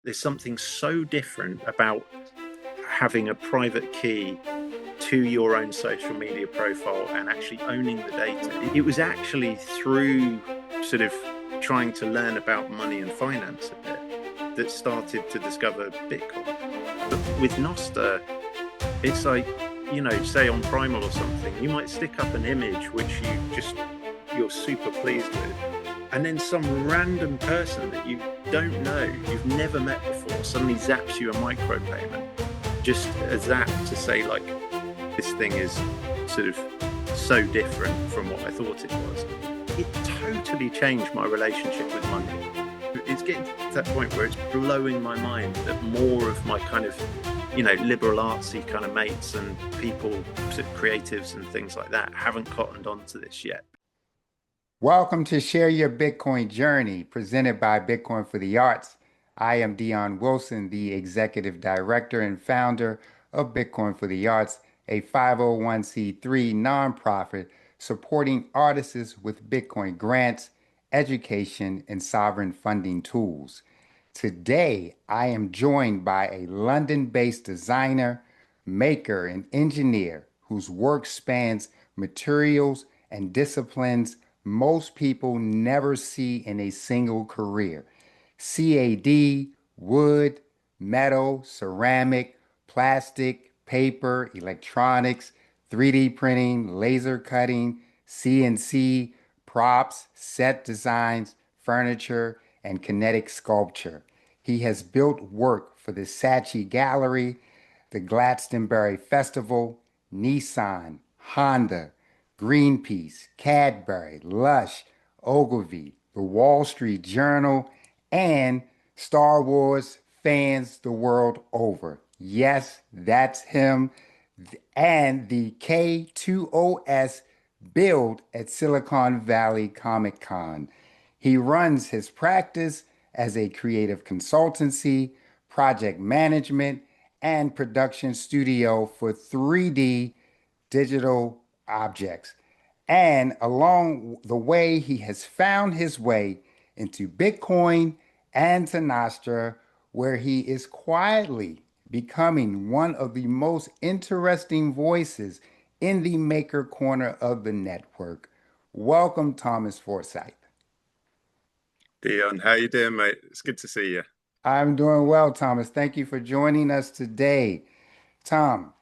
there's something so different about having a private key to your own social media profile and actually owning the data. It was actually through sort of trying to learn about money and finance a bit that started to discover Bitcoin. But with Nostr, it's like, say on Primal or something, you might stick up an image which you're super pleased with, and then some random person that you don't know, you've never met before, suddenly zaps you a micropayment just as that to say, like, this thing is sort of so different from what I thought it was. It totally changed my relationship with money. It's getting to that point where it's blowing my mind that more of my kind of, liberal artsy kind of mates and people, sort of creatives and things like that, haven't cottoned on to this yet. Welcome to Share Your Bitcoin Journey, presented by Bitcoin for the Arts. I am Dion Wilson, the Executive Director and founder of Bitcoin for the Arts, a 501c3 nonprofit supporting artists with Bitcoin grants, education, and sovereign funding tools. Today, I am joined by a London-based designer, maker, and engineer whose work spans materials and disciplines most people never see in a single career. CAD, wood, metal, ceramic, plastic, paper, electronics, 3D printing, laser cutting, CNC, props, set designs, furniture, and kinetic sculpture. He has built work for the Saatchi Gallery, the Glastonbury Festival, Nissan, Honda, Greenpeace, Cadbury, Lush, Ogilvy, the Wall Street Journal, and Star Wars fans the world over. Yes, that's him. And the K-2SO build at Silicon Valley Comic Con. He runs his practice as a creative consultancy, project management, and production studio for 3D digital objects. And along the way, he has found his way into Bitcoin and to Nostr, where he is quietly becoming one of the most interesting voices in the maker corner of the network. Welcome, Thomas Forsyth. Dion, how you doing, mate? It's good to see you. I'm doing well, Thomas. Thank you for joining us today. Tom,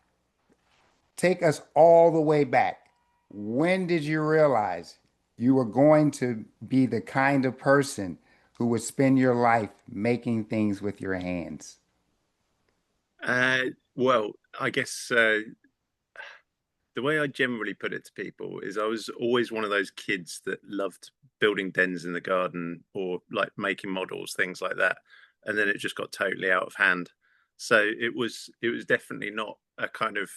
take us all the way back. When did you realize you were going to be the kind of person who would spend your life making things with your hands? Well, I guess the way I generally put it to people is I was always one of those kids that loved building dens in the garden or like making models, things like that. And then it just got totally out of hand. So it was definitely not a kind of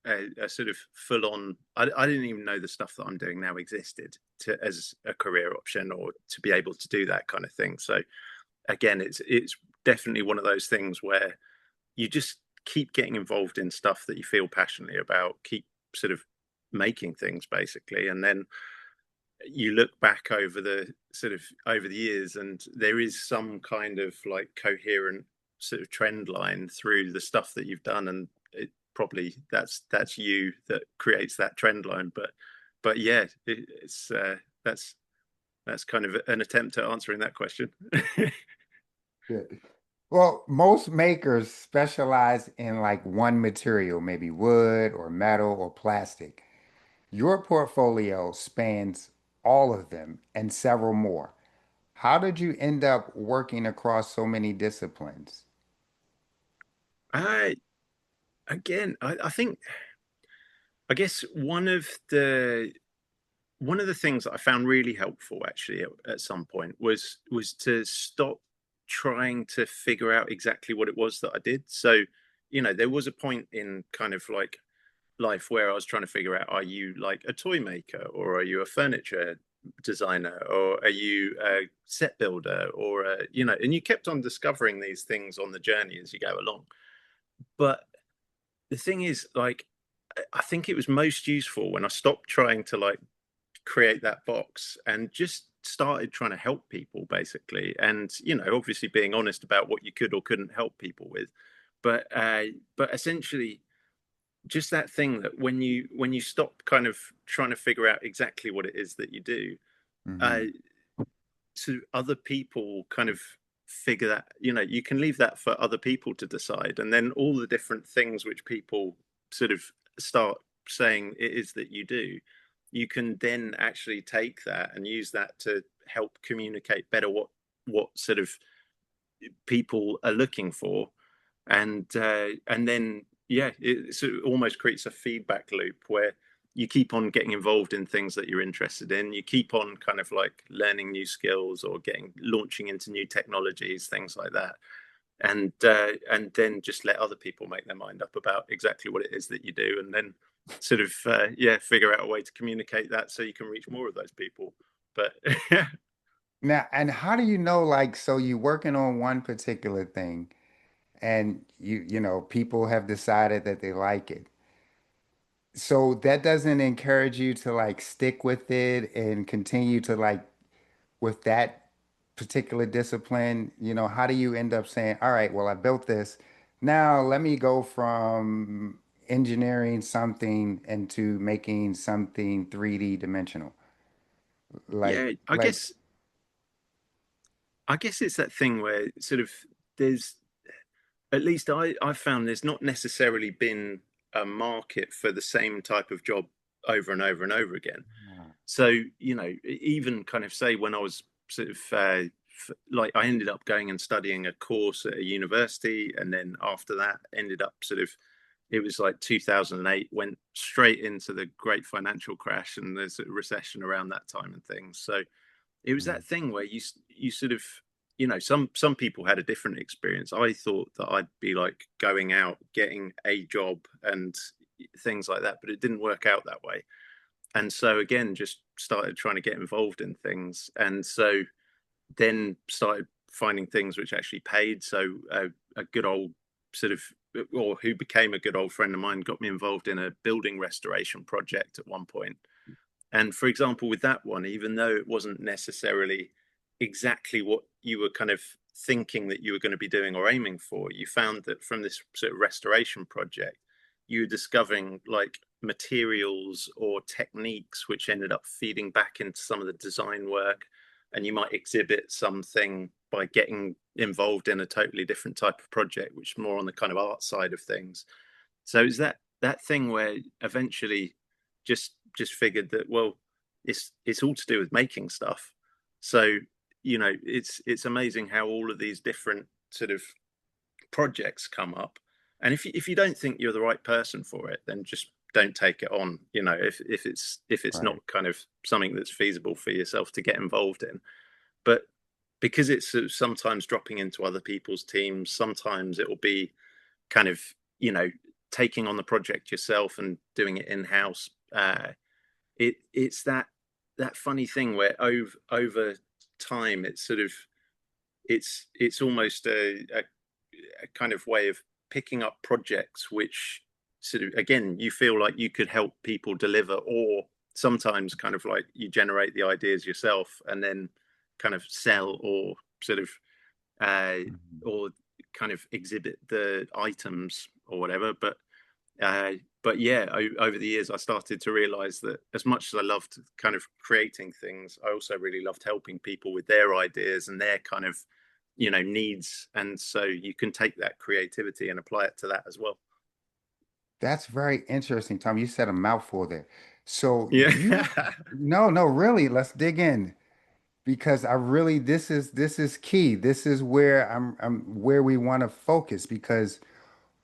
a sort of full on. I didn't even know the stuff that I'm doing now existed as a career option or to be able to do that kind of thing. So again, it's definitely one of those things where you just keep getting involved in stuff that you feel passionately about, keep sort of making things basically, and then you look back over the years and there is some kind of like coherent sort of trend line through the stuff that you've done, and it probably that's you that creates that trend line. But yeah, it's that's kind of an attempt at answering that question. Good. Well, most makers specialize in like one material, maybe wood or metal or plastic. Your portfolio spans all of them and several more. How did you end up working across so many disciplines? I I think I guess one of the things that I found really helpful actually at some point was to stop trying to figure out exactly what it was that I did. So, there was a point in kind of like life where I was trying to figure out, are you like a toy maker or are you a furniture designer or are you a set builder or and you kept on discovering these things on the journey as you go along. But the thing is, like, I think it was most useful when I stopped trying to like create that box and just started trying to help people basically, and obviously being honest about what you could or couldn't help people with, but essentially just that thing that when you stop kind of trying to figure out exactly what it is that you do, uh, Hmm. so other people kind of figure that, you can leave that for other people to decide, and then all the different things which people sort of start saying it is that you do, you can then actually take that and use that to help communicate better what sort of people are looking for, and then yeah, it almost creates a feedback loop where you keep on getting involved in things that you're interested in. You keep on kind of like learning new skills or getting launching into new technologies, things like that, and then just let other people make their mind up about exactly what it is that you do, and then sort of yeah, figure out a way to communicate that so you can reach more of those people. But yeah, Now, and how do you know, like, so you're working on one particular thing and people have decided that they like it. So that doesn't encourage you to like stick with it and continue to like with that particular discipline. How do you end up saying, all right, well, I built this. Now let me go from engineering something into making something 3D dimensional. Like, yeah, like, I guess it's that thing where sort of there's, at least I found there's not necessarily been a market for the same type of job over and over and over again. So, even kind of say when I was sort of like I ended up going and studying a course at a university, and then after that ended up sort of, it was like 2008, went straight into the great financial crash and there's a recession around that time and things. So it was that thing where you sort of, some people had a different experience. I thought that I'd be like going out getting a job and things like that, but it didn't work out that way. And so again, just started trying to get involved in things, and so then started finding things which actually paid. So a good old sort of, or who became a good old friend of mine, got me involved in a building restoration project at one point. And for example, with that one, even though it wasn't necessarily exactly what you were kind of thinking that you were going to be doing or aiming for, you found that from this sort of restoration project, you were discovering like materials or techniques which ended up feeding back into some of the design work. And you might exhibit something by getting involved in a totally different type of project, which is more on the kind of art side of things. So is that thing where eventually just figured that, well, it's all to do with making stuff. So it's amazing how all of these different sort of projects come up, and if you don't think you're the right person for it, then just don't take it on. If it's not right. kind of something that's feasible for yourself to get involved in. But because it's sort of sometimes dropping into other people's teams, sometimes it will be kind of, you know taking on the project yourself and doing it in house. It's that funny thing where over time it's sort of, it's almost a kind of way of picking up projects which sort of, again, you feel like you could help people deliver, or sometimes kind of like you generate the ideas yourself and then kind of sell or sort of uh, Mhm. or kind of exhibit the items or whatever. Uh, but yeah, over the years, I started to realize that as much as I loved kind of creating things, I also really loved helping people with their ideas and their kind of, needs. And so you can take that creativity and apply it to that as well. That's very interesting, Tom. You said a mouthful there. So Yeah. no, no, really, let's dig in because I really, this is key. This is where I'm where we want to focus because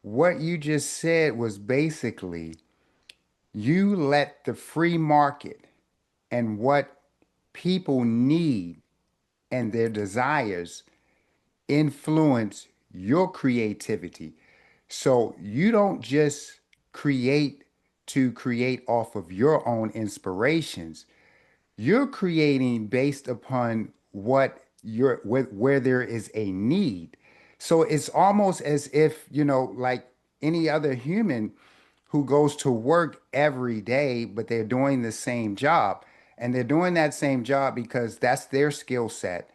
what you just said was basically you let the free market and what people need and their desires influence your creativity. So you don't just create to create off of your own inspirations. You're creating based upon what where there is a need. So it's almost as if, like any other human who goes to work every day, but they're doing the same job. And they're doing that same job because that's their skill set.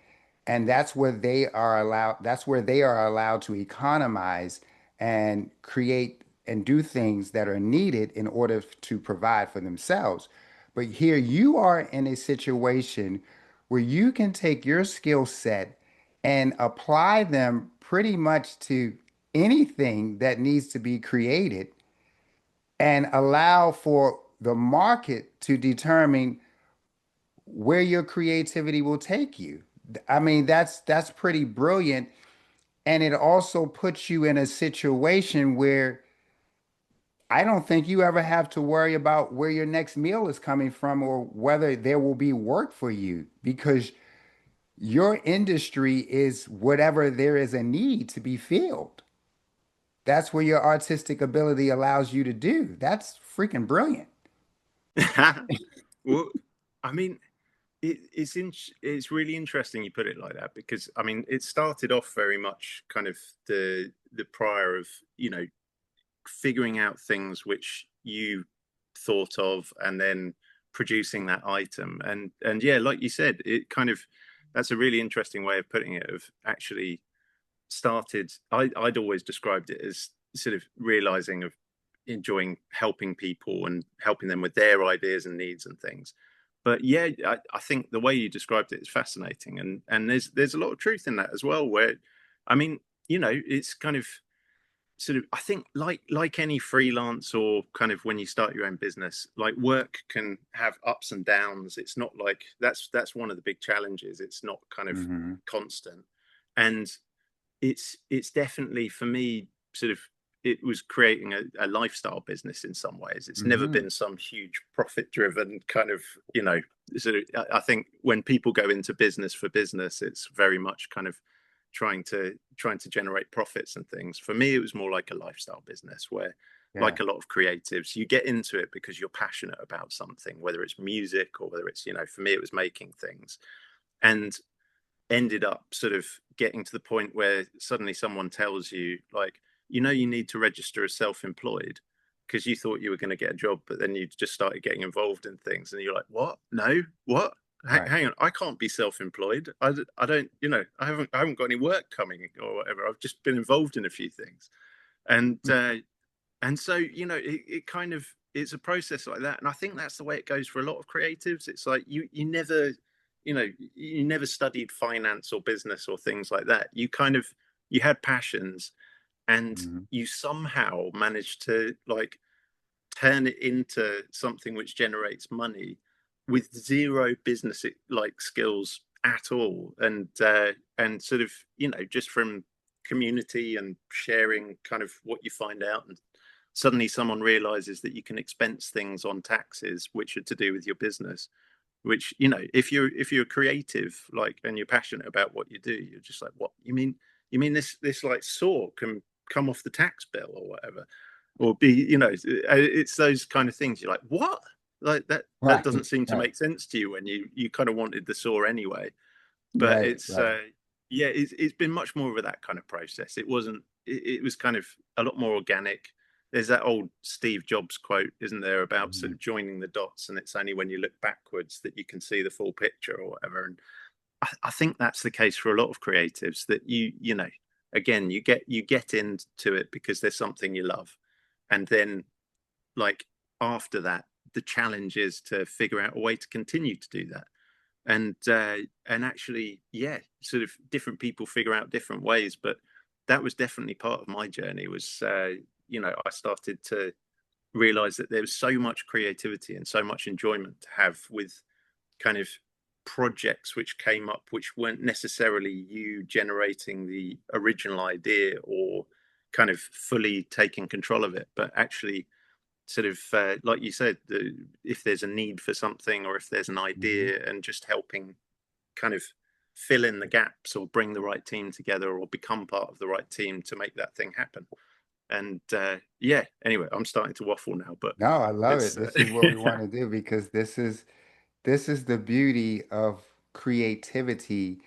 And that's where they are allowed to economize and create and do things that are needed in order to provide for themselves. But here you are in a situation where you can take your skill set and apply them pretty much to anything that needs to be created and allow for the market to determine where your creativity will take you. I mean, that's pretty brilliant. And it also puts you in a situation where I don't think you ever have to worry about where your next meal is coming from or whether there will be work for you because your industry is whatever there is a need to be filled. That's where your artistic ability allows you to do. That's freaking brilliant. Well, I mean, it's really interesting you put it like that because I mean it started off very much kind of the prior of figuring out things which you thought of and then producing that item and yeah, like you said, it kind of that's a really interesting way of putting it, of actually started. I'd always described it as sort of realizing of enjoying helping people and helping them with their ideas and needs and things. But yeah, I think the way you described it is fascinating, and there's a lot of truth in that as well. Where, I mean, it's kind of sort of, I think, like any freelance or kind of when you start your own business, like work can have ups and downs. It's not like that's one of the big challenges. It's not kind of Hmm. constant, and it's definitely for me sort of, it was creating a lifestyle business in some ways. It's never Hmm. been some huge profit driven kind of, you know sort of, I think when people go into business for business, it's very much kind of trying to generate profits and things. For me, it was more like a lifestyle business where, Yeah. like a lot of creatives, you get into it because you're passionate about something, whether it's music or whether it's, for me it was making things, and ended up sort of getting to the point where suddenly someone tells you, like, you need to register as self-employed because you thought you were going to get a job, but then you just started getting involved in things and you're like, what? No, what? Right. Hang on, I can't be self-employed. I don't, I haven't got any work coming or whatever. I've just been involved in a few things, and so it kind of, it's a process like that, and I think that's the way it goes for a lot of creatives. It's like you never studied finance or business or things like that. You had passions, and Hmm. you somehow managed to, like, turn it into something which generates money with zero business like skills at all, and sort of, just from community and sharing kind of what you find out, and suddenly someone realizes that you can expense things on taxes which are to do with your business, which, if you're creative, like, and you're passionate about what you do, you're just like, what, you mean this like saw can come off the tax bill or whatever, or be, it's those kind of things. You're like, what? Like, that Right. doesn't seem to Right. make sense to you when you kind of wanted the saw anyway. But Right. it's Right. yeah, it's been much more of that kind of process. It was kind of a lot more organic. There's that old Steve Jobs quote, isn't there, about sort Hmm. of joining the dots, and it's only when you look backwards that you can see the full picture or whatever. And I think that's the case for a lot of creatives, that again, you get into it because there's something you love, and then, like, after that, the challenge is to figure out a way to continue to do that. And actually, yeah, sort of different people figure out different ways, but that was definitely part of my journey. Was I started to realize that there was so much creativity and so much enjoyment to have with kind of projects which came up, which weren't necessarily you generating the original idea or kind of fully taking control of it, but actually sort of, like you said, if there's a need for something or if there's an Hmm. idea, and just helping kind of fill in the gaps or bring the right team together or become part of the right team to make that thing happen. And yeah, anyway, I'm starting to waffle now, but No, I love it. it's This is what we want to do because this is the beauty of creativity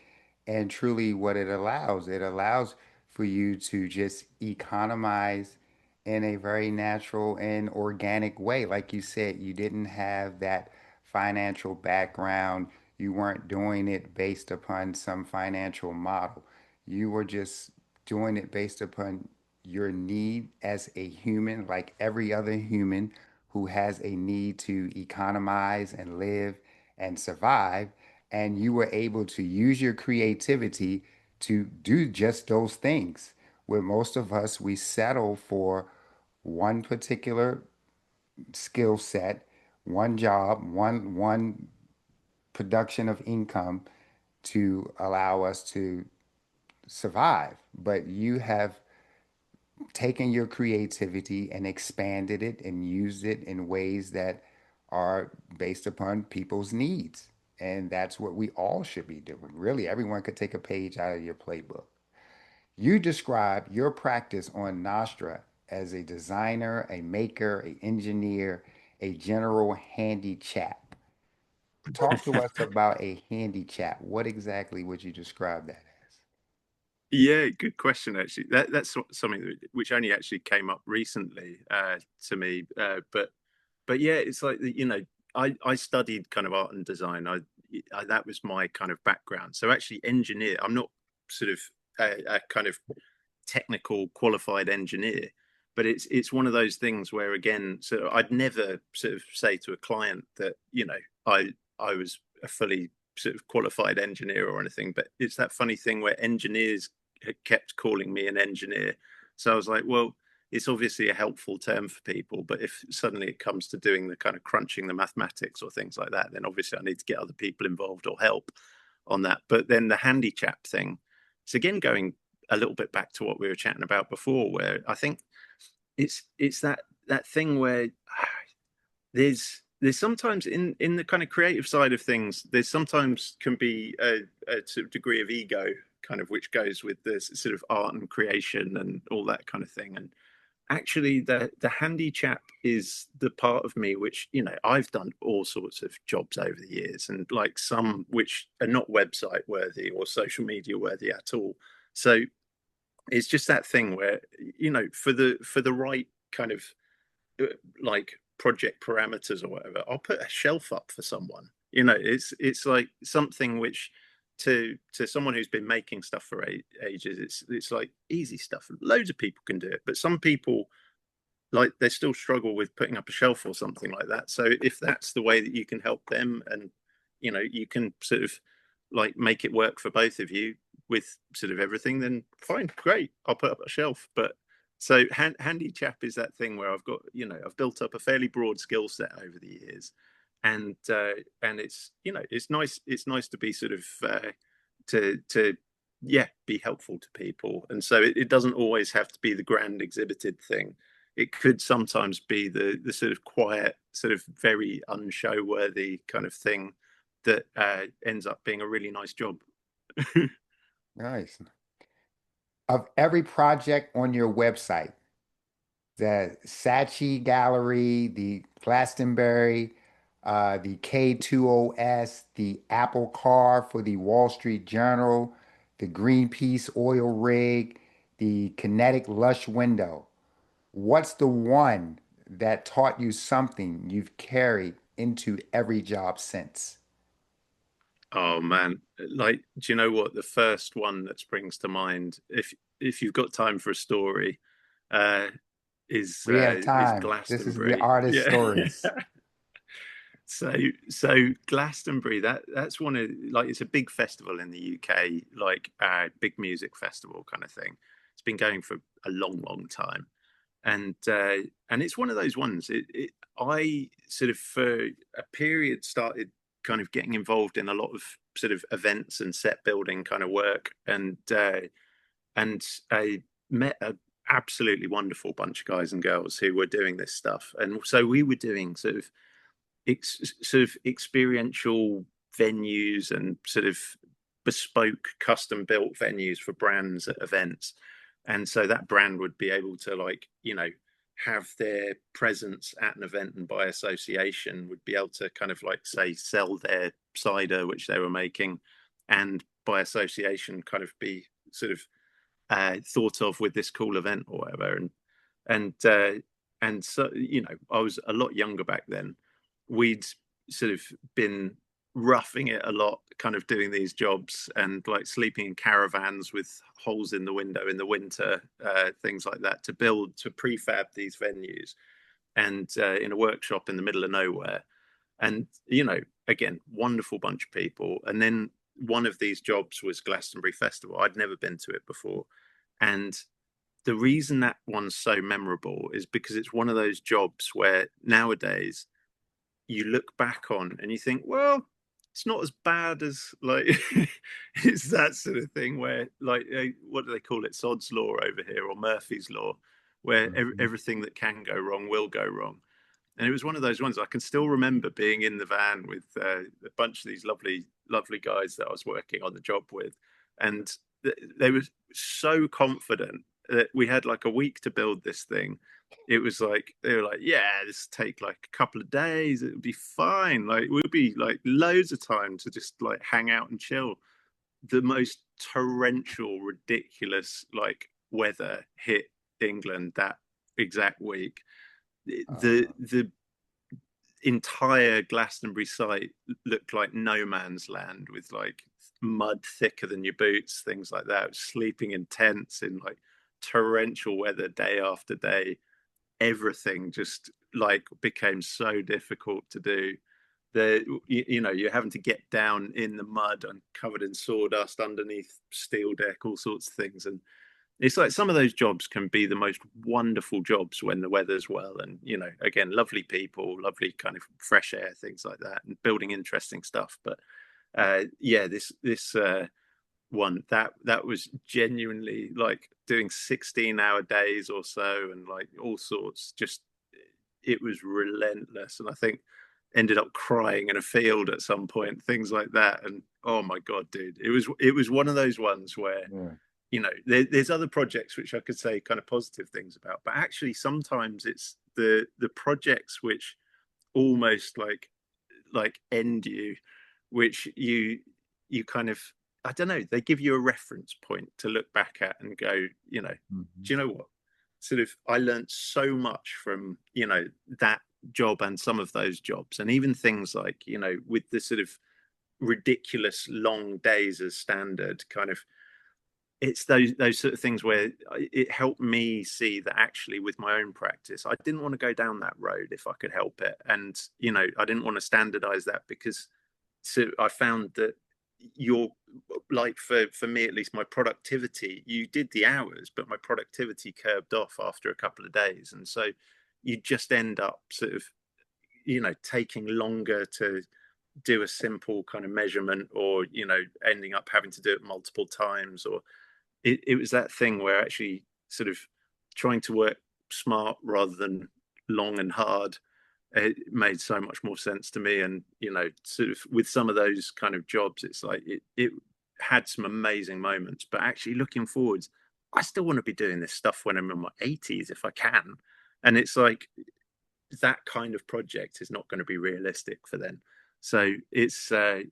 and truly what it allows. It allows for you to just economize in a very natural and organic way. Like you said, you didn't have that financial background. You weren't doing it based upon some financial model. You were just doing it based upon your need as a human, like every other human who has a need to economize and live and survive. And you were able to use your creativity to do just those things. Where most of us, we settle for one particular skill set, one job, one production of income to allow us to survive. But you have taken your creativity and expanded it and used it in ways that are based upon people's needs. And that's what we all should be doing. Really, everyone could take a page out of your playbook. You describe your practice on Nostra as a designer, a maker, a engineer, a general handy chap. Talk to us about a handy chap. What exactly would you describe that as? Yeah, good question. Actually, something which only actually came up recently to me. But yeah, it's like I studied kind of art and design. That was my kind of background. So actually, engineer. I'm not sort of a kind of technical qualified engineer, but it's one of those things where again, so I'd never sort of say to a client that I was a fully sort of qualified engineer or anything, but it's that funny thing where engineers had kept calling me an engineer. So I was like, well, it's obviously a helpful term for people, but if suddenly it comes to doing the kind of crunching the mathematics or things like that, then obviously I need to get other people involved or help on that. But then the handy chap thing, it's again going a little bit back to what we were chatting about before, where I think it's that thing where there's sometimes in the kind of creative side of things, there's sometimes can be a sort of degree of ego kind of which goes with this sort of art and creation and all that kind of thing. And actually the handy chap is the part of me which I've done all sorts of jobs over the years, and like some which are not website worthy or social media worthy at all. So it's just that thing where for the right kind of like project parameters or whatever, I'll put a shelf up for someone. It's like something which to someone who's been making stuff for ages, it's like easy stuff. Loads of people can do it, but some people, like, they still struggle with putting up a shelf or something like that. So if that's the way that you can help them, and you can sort of like make it work for both of you with sort of everything, then fine, great, I'll put up a shelf. But so handy chap is that thing where I've got, I've built up a fairly broad skill set over the years, and it's nice to be sort of to yeah, be helpful to people. And so it doesn't always have to be the grand exhibited thing. It could sometimes be the sort of quiet, sort of very unshow worthy kind of thing that ends up being a really nice job. Nice. Of every project on your website, the Saatchi Gallery, the Glastonbury, the K-2SO, the Apple car for the Wall Street Journal, the Greenpeace oil rig, the kinetic Lush window. What's the one that taught you something you've carried into every job since? Oh man, like, do you know what? The first one that springs to mind, if you've got time for a story, uh, is We have is time. This is the Glastonbury. artist Yeah. stories. So so Glastonbury, that's one of, like, it's a big festival in the UK, like a big music festival kind of thing. It's been going for a long time, and it's one of those ones. I sort of for a period started kind of getting involved in a lot of sort of events and set building kind of work, and I met a absolutely wonderful bunch of guys and girls who were doing this stuff, and so we were doing sort of experiential venues and sort of bespoke custom built venues for brands at events. And so that brand would be able to, like, have their presence at an event, and by association would be able to kind of, like, say, sell their cider which they were making, and by association kind of be sort of thought of with this cool event or whatever. And so I was a lot younger back then. We'd sort of been roughing it a lot, kind of doing these jobs and like sleeping in caravans with holes in the window in the winter, things like that, to build, to prefab these venues, and in a workshop in the middle of nowhere. And, again, wonderful bunch of people. And then one of these jobs was Glastonbury Festival. I'd never been to it before. And the reason that one's so memorable is because it's one of those jobs where nowadays you look back on and you think, well, it's not as bad as like it's that sort of thing where like what do they call it, Sod's law over here, or Murphy's law, where Mhm. everything that can go wrong will go wrong. And it was one of those ones I can still remember being in the van with a bunch of these lovely guys that I was working on the job with, and they were so confident that we had like a week to build this thing. It was like they were like, yeah, this will take like a couple of days, it would be fine, like we'll be like loads of time to just like hang out and chill. The most torrential, ridiculous like weather hit England that exact week. The entire Glastonbury site looked like no man's land, with like mud thicker than your boots, things like that. Sleeping in tents in like torrential weather day after day. Everything just like became so difficult to do. You're having to get down in the mud and covered in sawdust underneath steel deck, all sorts of things. And it's like some of those jobs can be the most wonderful jobs when the weather's well, and again, lovely people, lovely kind of fresh air, things like that, and building interesting stuff. But yeah, this one, that was genuinely like doing 16-hour days or so, and like all sorts, just it was relentless. And I think ended up crying in a field at some point, things like that. And oh my god, dude, it was one of those ones where Yeah. there's other projects which I could say kind of positive things about, but actually sometimes it's the projects which almost like end you, which you kind of, I don't know, they give you a reference point to look back at and go, Mhm. do you know what? Sort of, I learned so much from that job and some of those jobs, and even things like with the sort of ridiculous long days as standard kind of, it's those sort of things where it helped me see that actually with my own practice I didn't want to go down that road if I could help it. And I didn't want to standardize that, because so I found that you're like, for me at least, my productivity, you did the hours but my productivity curbed off after a couple of days, and so you just end up sort of taking longer to do a simple kind of measurement, or ending up having to do it multiple times. Or it was that thing where actually sort of trying to work smart rather than long and hard, it made so much more sense to me. And sort of with some of those kind of jobs, it's like it had some amazing moments, but actually looking forwards, I still want to be doing this stuff when I'm in my 80s if I can. And it's like that kind of project is not going to be realistic for then. So it's there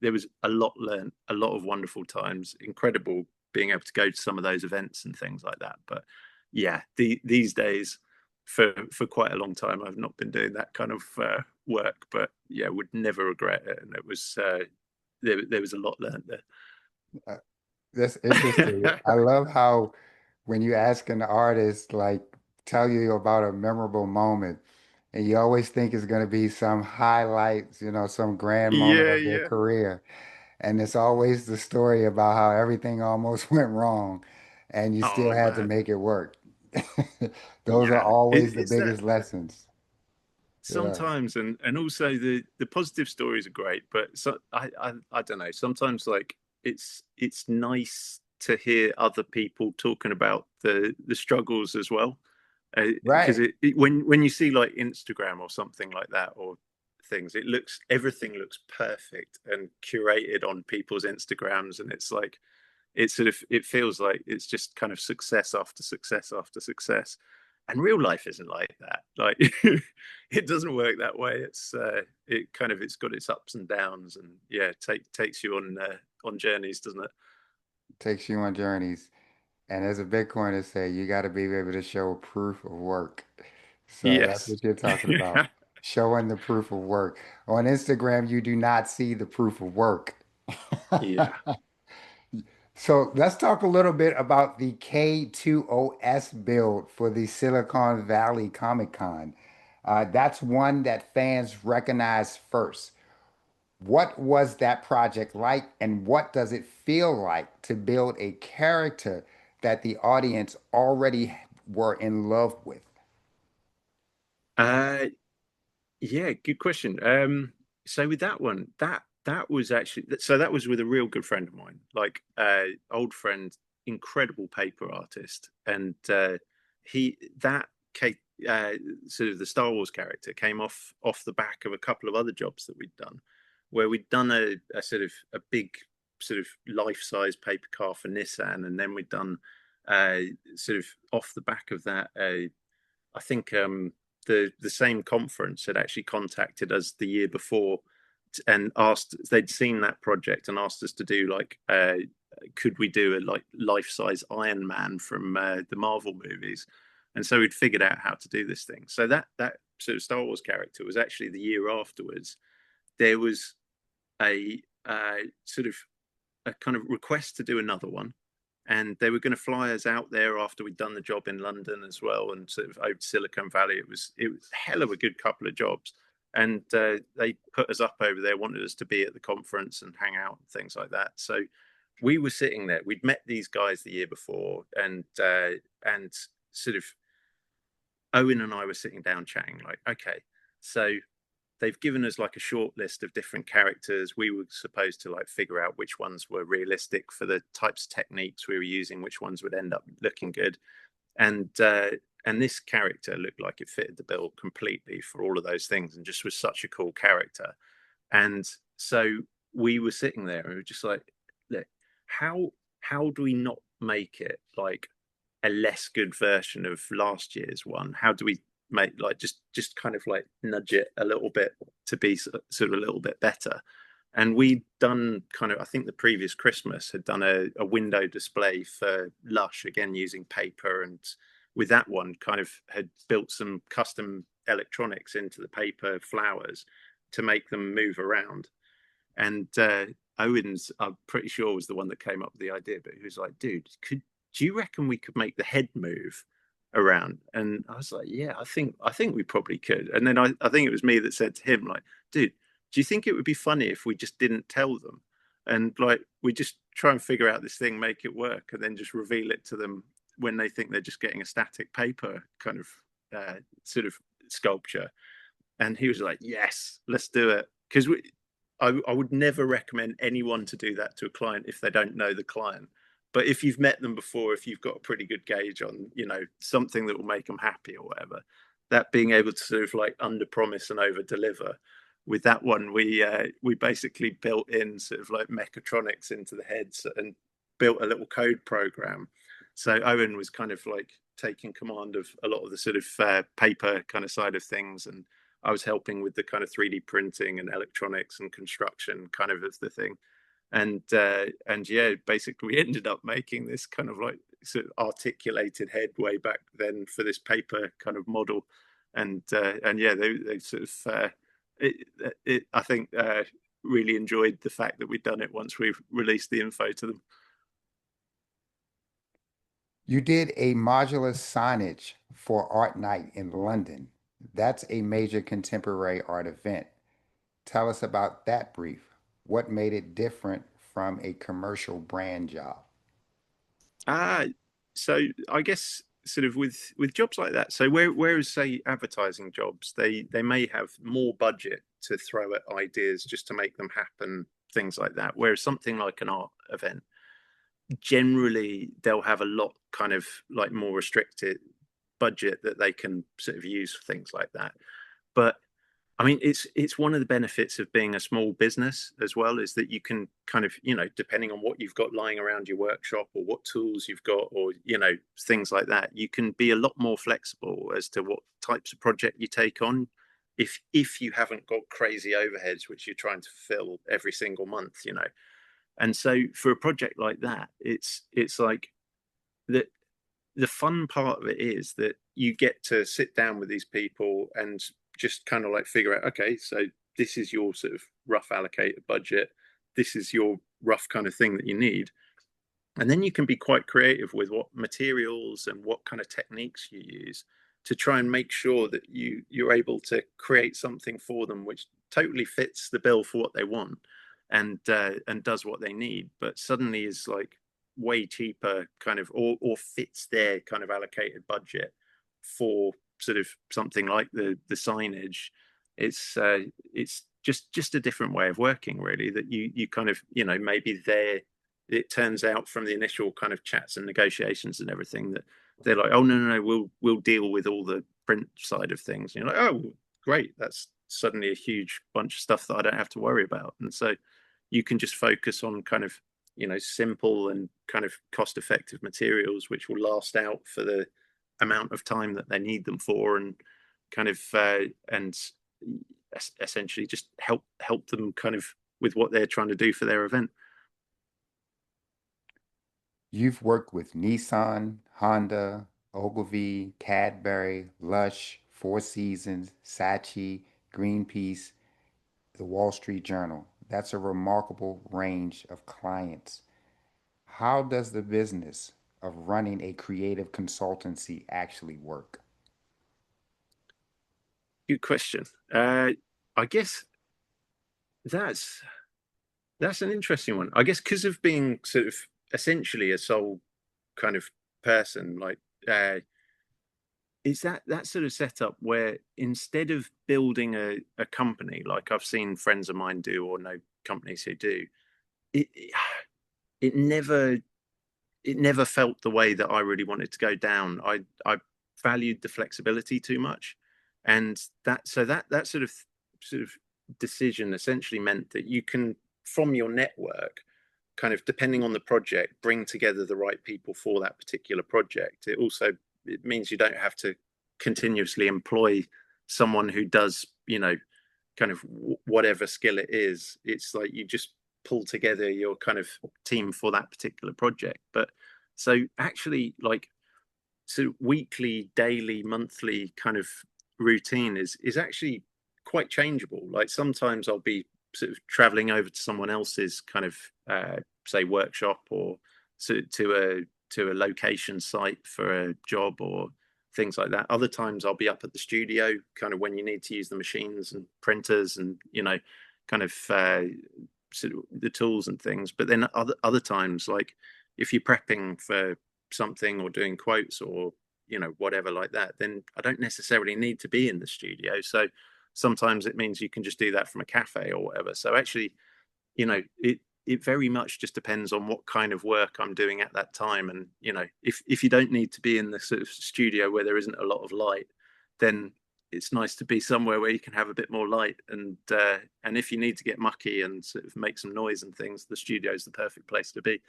was a lot learned, a lot of wonderful times, incredible being able to go to some of those events and things like that. But yeah, these days, for quite a long time, I've not been doing that kind of work. But yeah, would never regret it. And it was there was a lot learned Uh, That's interesting. there. I love how when you ask an artist, like, tell you about a memorable moment, and you always think it's going to be some highlights, some grand moment Yeah, of their yeah. career. And it's always the story about how everything almost went wrong and you still Oh had to man, make it work. Those are yeah. always the It's that biggest lessons. Yeah. sometimes. And also the positive stories are great, but I don't know, sometimes like it's nice to hear other people talking about the struggles as well, because Right. when you see like Instagram or something like that, or things, everything looks perfect and curated on people's Instagrams, and it's like it feels like it's just kind of success after success after success. And real life isn't like that. Like it doesn't work that way. It's got its ups and downs, and yeah, takes you on journeys, doesn't it? Takes you on journeys. And as a Bitcoiner say, you got to be able to show proof of work. So that's Yes. what you're talking about. Showing the proof of work. On Instagram, you do not see the proof of work. Yeah. So let's talk a little bit about the K2OS build for the Silicon Valley Comic Con. That's one that fans recognize first. What was that project like, and what does it feel like to build a character that the audience already were in love with? Uh, yeah, good question. So with that one, that was actually so that was with a real good friend of mine, like old friend, incredible paper artist, and he that Kate, sort of the Star Wars character came off the back of a couple of other jobs that we'd done, where we'd done a sort of a big sort of life-size paper car for Nissan, and then we'd done uh, sort of off the back of that. I think the same conference had actually contacted us the year before and asked, they'd seen that project and asked us to do like could we do a like life-size Iron Man from the Marvel movies. And so we'd figured out how to do this thing. So that sort of Star Wars character was actually the year afterwards. There was a sort of a kind of request to do another one, and they were going to fly us out there after we'd done the job in London as well, and sort of over to Silicon Valley. It was a hell of a good couple of jobs, and they put us up over there, wanted us to be at the conference and hang out and things like that. So we were sitting there. We'd met these guys the year before, and sort of Owen and I were sitting down chatting, like, okay, so they've given us like a short list of different characters. We were supposed to like figure out which ones were realistic for the types of techniques we were using, which ones would end up looking good. And this character looked like it fitted the bill completely for all of those things, and just was such a cool character. And so we were sitting there and we were just like, look, how do we not make it like a less good version of last year's one? How do we make like just kind of like nudge it a little bit to be sort of a little bit better? And we'd done kind of, I think the previous Christmas had done a window display for Lush, again using paper, and with that one kind of had built some custom electronics into the paper flowers to make them move around. And Owens, I'm pretty sure, was the one that came up with the idea, but he was like, dude, do you reckon we could make the head move around? And I was like, yeah, I think we probably could. And then I think it was me that said to him, like, dude, do you think it would be funny if we just didn't tell them, and like we just try and figure out this thing, make it work, and then just reveal it to them when they think they're just getting a static paper kind of sort of sculpture? And he was like, yes, let's do it. Because I would never recommend anyone to do that to a client if they don't know the client. But if you've met them before, if you've got a pretty good gauge on, something that will make them happy or whatever, that being able to sort of like under promise and over deliver. With that one, we basically built in sort of like mechatronics into the heads and built a little code program. So Owen was kind of like taking command of a lot of the sort of paper kind of side of things, and I was helping with the kind of 3D printing and electronics and construction kind of the thing. And yeah, basically we ended up making this kind of like sort of articulated head way back then for this paper kind of model. And yeah, they sort of I think really enjoyed the fact that we'd done it once we released the info to them. You did a modular signage for Art Night in London. That's a major contemporary art event. Tell us about that brief. What made it different from a commercial brand job? Ah, so I guess sort of with jobs like that. So whereas say advertising jobs, they may have more budget to throw at ideas just to make them happen, things like that. Whereas something like an art event, generally they'll have a lot kind of like more restricted budget that they can sort of use for things like that. But I mean, it's one of the benefits of being a small business as well, is that you can kind of, depending on what you've got lying around your workshop or what tools you've got, or things like that, you can be a lot more flexible as to what types of project you take on, if you haven't got crazy overheads which you're trying to fill every single month. And so for a project like that, it's like that the fun part of it is that you get to sit down with these people and just kind of like figure out, okay, so this is your sort of rough allocated budget, this is your rough kind of thing that you need, and then you can be quite creative with what materials and what kind of techniques you use to try and make sure that you're able to create something for them which totally fits the bill for what they want, and does what they need, but suddenly is like way cheaper, kind of, or fits their kind of allocated budget for sort of something like the signage. It's just a different way of working, really, that you kind of, maybe it turns out from the initial kind of chats and negotiations and everything that they're like, oh, no, we'll deal with all the print side of things. And you're like, oh, great, that's suddenly a huge bunch of stuff that I don't have to worry about. And so you can just focus on kind of, simple and kind of cost effective materials which will last out for the amount of time that they need them for, and kind of and essentially just help them kind of with what they're trying to do for their event. You've worked with Nissan, Honda, Ogilvy, Cadbury, Lush, Four Seasons, Saatchi, Greenpeace, the Wall Street Journal. That's a remarkable range of clients. How does the business of running a creative consultancy actually work? Good question. I guess that's that's an interesting one. I guess because of being sort of essentially a sole kind of person, like is that sort of setup where instead of building a company like I've seen friends of mine do, or know companies who do, it it never it never felt the way that I really wanted to go down. I valued the flexibility too much, and that sort of decision essentially meant that you can, from your network, kind of depending on the project, bring together the right people for that particular project. It means you don't have to continuously employ someone who does, kind of whatever skill it is. It's like you just pull together your kind of team for that particular project. But so actually, like, so weekly, daily, monthly kind of routine is actually quite changeable. Like sometimes I'll be sort of traveling over to someone else's kind of say workshop, or to a location site for a job or things like that. Other times I'll be up at the studio, kind of when you need to use the machines and printers and kind of sort of the tools and things. But then other times, like if you're prepping for something or doing quotes or whatever like that, then I don't necessarily need to be in the studio. So sometimes it means you can just do that from a cafe or whatever. So actually, it very much just depends on what kind of work I'm doing at that time. And if you don't need to be in the sort of studio where there isn't a lot of light, then it's nice to be somewhere where you can have a bit more light. And if you need to get mucky and sort of make some noise and things, the studio is the perfect place to be.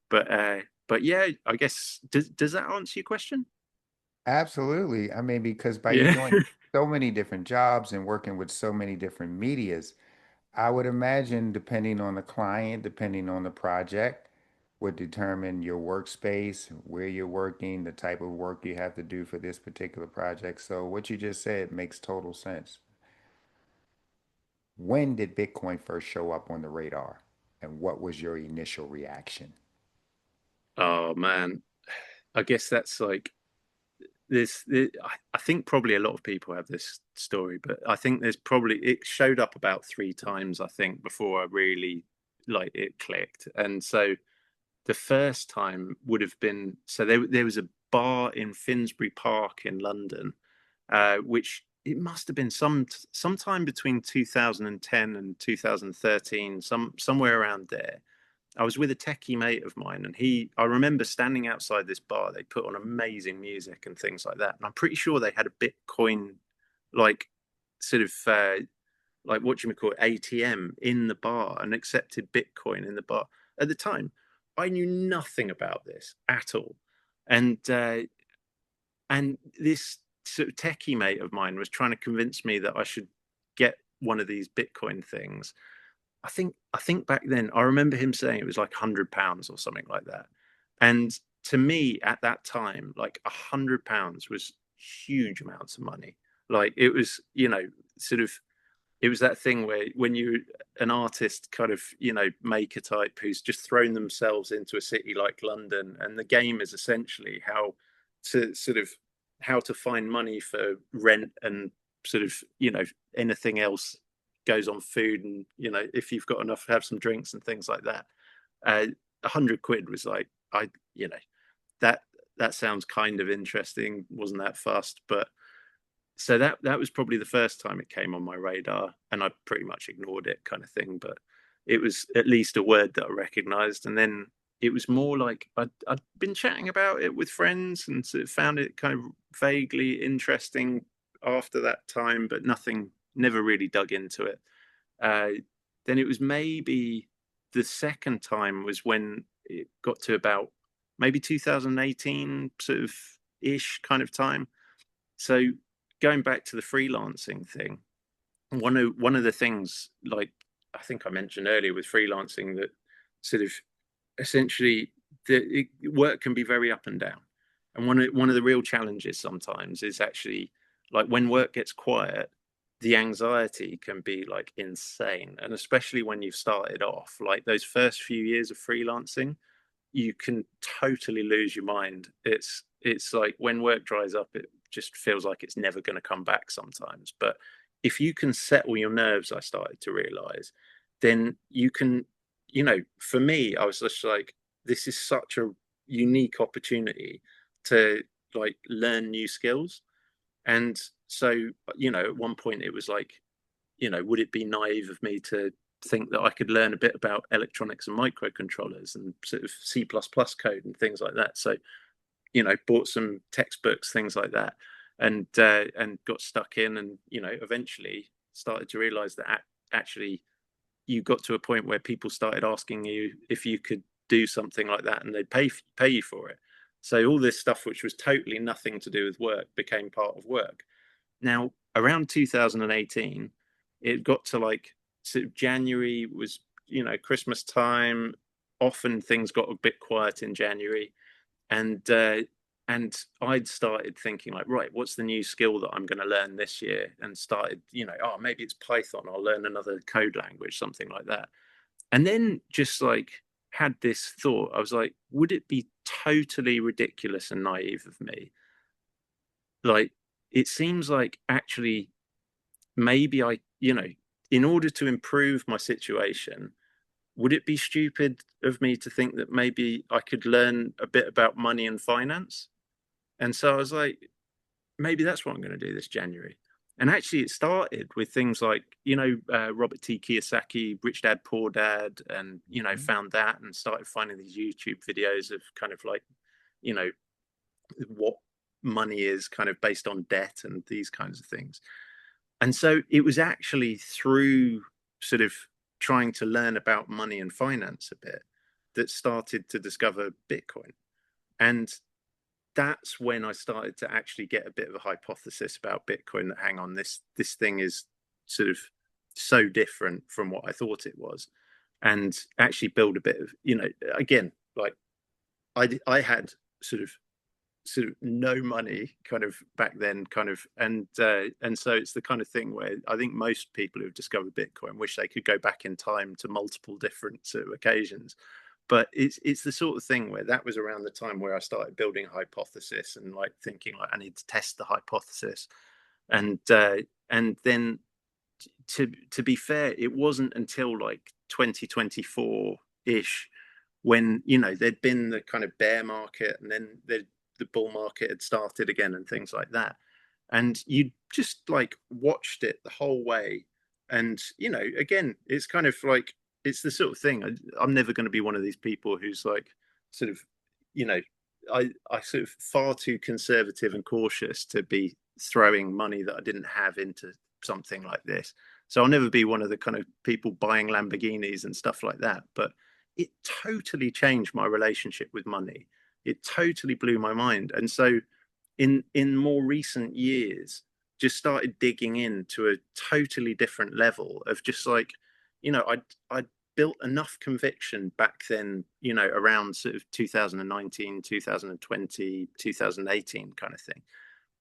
But yeah, I guess does that answer your question? Absolutely. I mean, because by you Yeah. doing so many different jobs and working with so many different medias, I would imagine, depending on the client, depending on the project, would determine your workspace, where you're working, the type of work you have to do for this particular project. So what you just said makes total sense. When did Bitcoin first show up on the radar, and what was your initial reaction? Oh man, I guess that's like I think probably a lot of people have this story, but I think it showed up about three times, I think, before I really like it clicked. And so the first time would have been, so there was a bar in Finsbury Park in London, which it must have been sometime between 2010 and 2013, somewhere around there. I was with a techie mate of mine, and I remember standing outside this bar. They put on amazing music and things like that. And I'm pretty sure they had a Bitcoin, like, sort of, like what you would call it, ATM in the bar, and accepted Bitcoin in the bar. At the time, I knew nothing about this at all. And this sort of techie mate of mine was trying to convince me that I should get one of these Bitcoin things. I think back then I remember him saying it was like £100 or something like that. And to me at that time, like £100 was huge amounts of money. Like it was, sort of, it was that thing where when you're an artist, kind of, maker type who's just thrown themselves into a city like London, and the game is essentially how to sort of how to find money for rent and sort of, anything else goes on food, and if you've got enough, have some drinks and things like that. 100 quid was like, that that sounds kind of interesting. Wasn't that fast, but so that was probably the first time it came on my radar, and I pretty much ignored it, kind of thing. But it was at least a word that I recognized, and then it was more like I'd been chatting about it with friends and sort of found it kind of vaguely interesting after that time, but nothing, never really dug into it. Uh, then it was maybe the second time was when it got to about maybe 2018 sort of ish kind of time. So going back to the freelancing thing, one of the things, like I think I mentioned earlier with freelancing, that sort of essentially work can be very up and down, and one of the real challenges sometimes is actually like when work gets quiet, the anxiety can be like insane, and especially when you've started off, like those first few years of freelancing, you can totally lose your mind. It's like when work dries up, it just feels like it's never going to come back sometimes. But if you can settle your nerves, I started to realize, then you can, for me, I was just like, this is such a unique opportunity to like learn new skills. And so, at one point it was like, would it be naive of me to think that I could learn a bit about electronics and microcontrollers and sort of C++ code and things like that? So, bought some textbooks, things like that, and got stuck in, and eventually started to realize that actually you got to a point where people started asking you if you could do something like that, and they'd pay you for it. So all this stuff, which was totally nothing to do with work, became part of work. Now, around 2018, it got to like sort of January was, Christmas time. Often things got a bit quiet in January, and I'd started thinking like, right, what's the new skill that I'm going to learn this year? And started, oh, maybe it's Python. I'll learn another code language, something like that. And then just like had this thought. I was like, would it be totally ridiculous and naive of me? Like, it seems like actually maybe in order to improve my situation, would it be stupid of me to think that maybe I could learn a bit about money and finance? And so I was like, maybe that's what I'm going to do this January. And actually, it started with things like, Robert T. Kiyosaki, Rich Dad, Poor Dad, and, found that and started finding these YouTube videos of kind of like, you know, what money is kind of based on debt and these kinds of things. And so it was actually through sort of trying to learn about money and finance a bit that started to discover Bitcoin. And that's when I started to actually get a bit of a hypothesis about Bitcoin, that hang on, this thing is sort of so different from what I thought it was, and actually build a bit of, again, like I had sort of no money kind of back then, kind of, and so it's the kind of thing where I think most people who've discovered Bitcoin wish they could go back in time to multiple different sort of occasions. But it's the sort of thing where that was around the time where I started building a hypothesis and like thinking like I need to test the hypothesis, and then to be fair, it wasn't until like 2024 ish when there'd been the kind of bear market, and then the bull market had started again and things like that, and you just like watched it the whole way. And again, it's kind of like, it's the sort of thing, I'm never going to be one of these people who's like sort of, you know I sort of far too conservative and cautious to be throwing money that I didn't have into something like this. So I'll never be one of the kind of people buying Lamborghinis and stuff like that. But it totally changed my relationship with money. It totally blew my mind. And so in more recent years, just started digging into a totally different level of just like, I built enough conviction back then, around sort of 2019, 2020, 2018 kind of thing.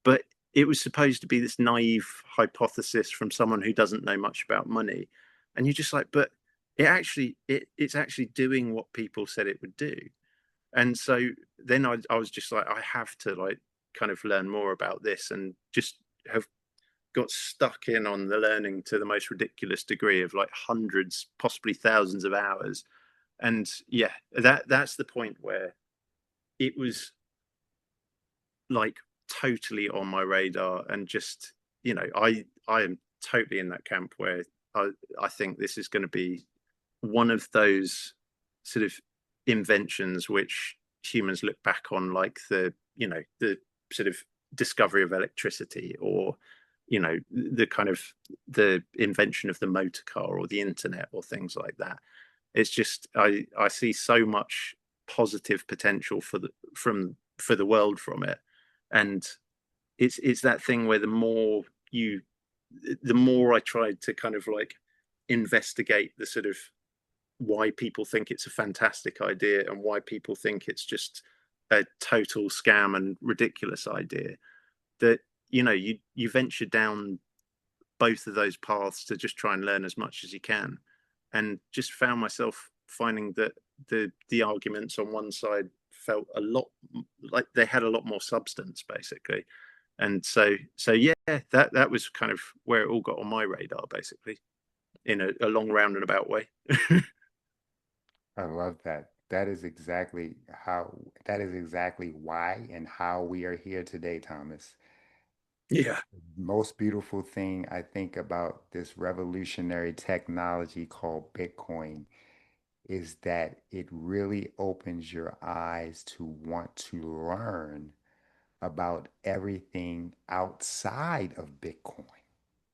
But it was supposed to be this naive hypothesis from someone who doesn't know much about money, and you're just like, but it's actually doing what people said it would do. And so then I was just like, I have to like kind of learn more about this, and just have got stuck in on the learning to the most ridiculous degree of like hundreds, possibly thousands of hours. And yeah, that's the point where it was like totally on my radar. And just, I am totally in that camp where I think this is going to be one of those sort of inventions which humans look back on, like the sort of discovery of electricity, or the kind of the invention of the motor car or the internet or things like that. It's just, I see so much positive potential for the world from it. And it's that thing where the more I tried to kind of like investigate the sort of why people think it's a fantastic idea and why people think it's just a total scam and ridiculous idea, that you venture down both of those paths to just try and learn as much as you can, and just found myself finding that the arguments on one side felt a lot like they had a lot more substance, basically. And so yeah, that was kind of where it all got on my radar, basically, in a long roundabout way. I love that. That is exactly why and how we are here today, Thomas. Yeah. Most beautiful thing I think about this revolutionary technology called Bitcoin is that it really opens your eyes to want to learn about everything outside of Bitcoin.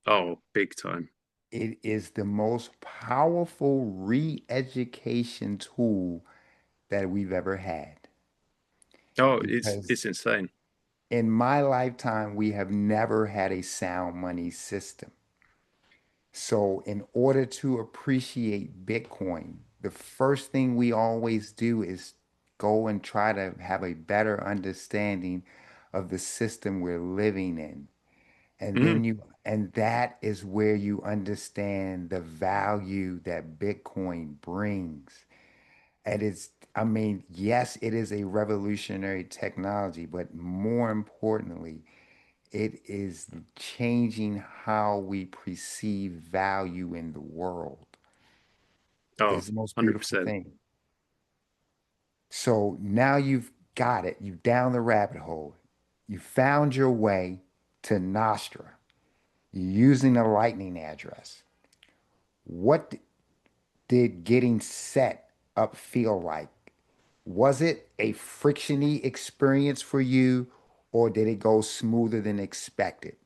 Oh, big time. It is the most powerful re-education tool that we've ever had Oh, because it's insane. in my lifetime, we have never had a sound money system. So, in order to appreciate Bitcoin, the first thing we always do is go and try to have a better understanding of the system we're living in. Mm. And that is where you understand the value that Bitcoin brings. And I mean, yes, it is a revolutionary technology, but more importantly, it is changing how we perceive value in the world. Oh, It's the most beautiful 100%. thing. So now you've got it. You've down the rabbit hole. You found your way to Nostra. You're using a lightning address. What did getting set up feel like? Was it a frictiony experience for you, or did it go smoother than expected?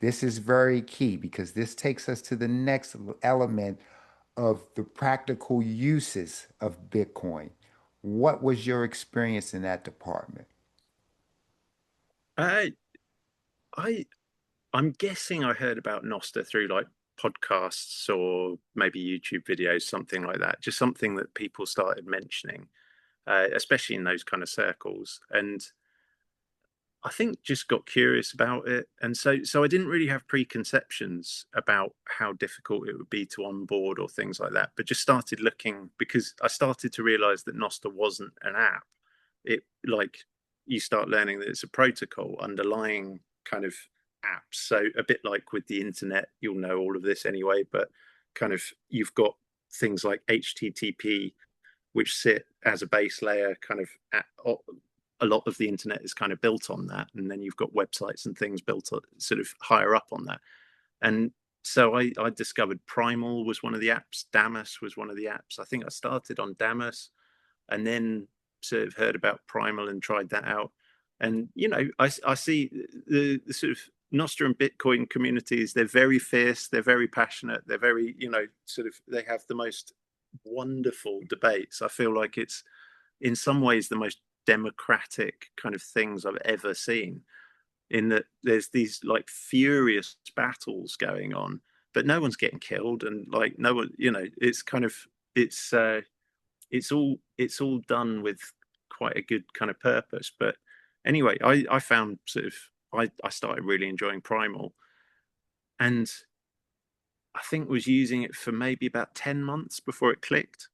This is very key because this takes us to the next element of the practical uses of Bitcoin. What was your experience in that department? I I I'm guessing I heard about Nostr through like podcasts or maybe YouTube videos, something like that. Just something that people started mentioning, especially in those kind of circles. And I think just got curious about it. And so I didn't really have preconceptions about how difficult it would be to onboard or things like that, but just started looking because I started to realize that Nostr wasn't an app. It like you start learning that it's a protocol underlying kind of apps. So a bit like with the internet, you'll know all of this anyway, but kind of you've got things like HTTP, which sit as a base layer kind of at, a lot of the internet is kind of built on that, and then you've got websites and things built sort of higher up on that. And so I discovered Primal was one of the apps. Damus was one of the apps. I think I started on Damus, and then sort of heard about Primal and tried that out. And I see the sort of Nostr and Bitcoin communities. They're very fierce. They're very passionate. They're very sort of they have the most wonderful debates. I feel like it's in some ways the most democratic kind of things I've ever seen. In that there's these like furious battles going on, but no one's getting killed, and like no one, it's kind of it's uh, it's all done with quite a good kind of purpose. But anyway, I found sort of I started really enjoying Primal, and I think was using it for maybe about 10 months before it clicked.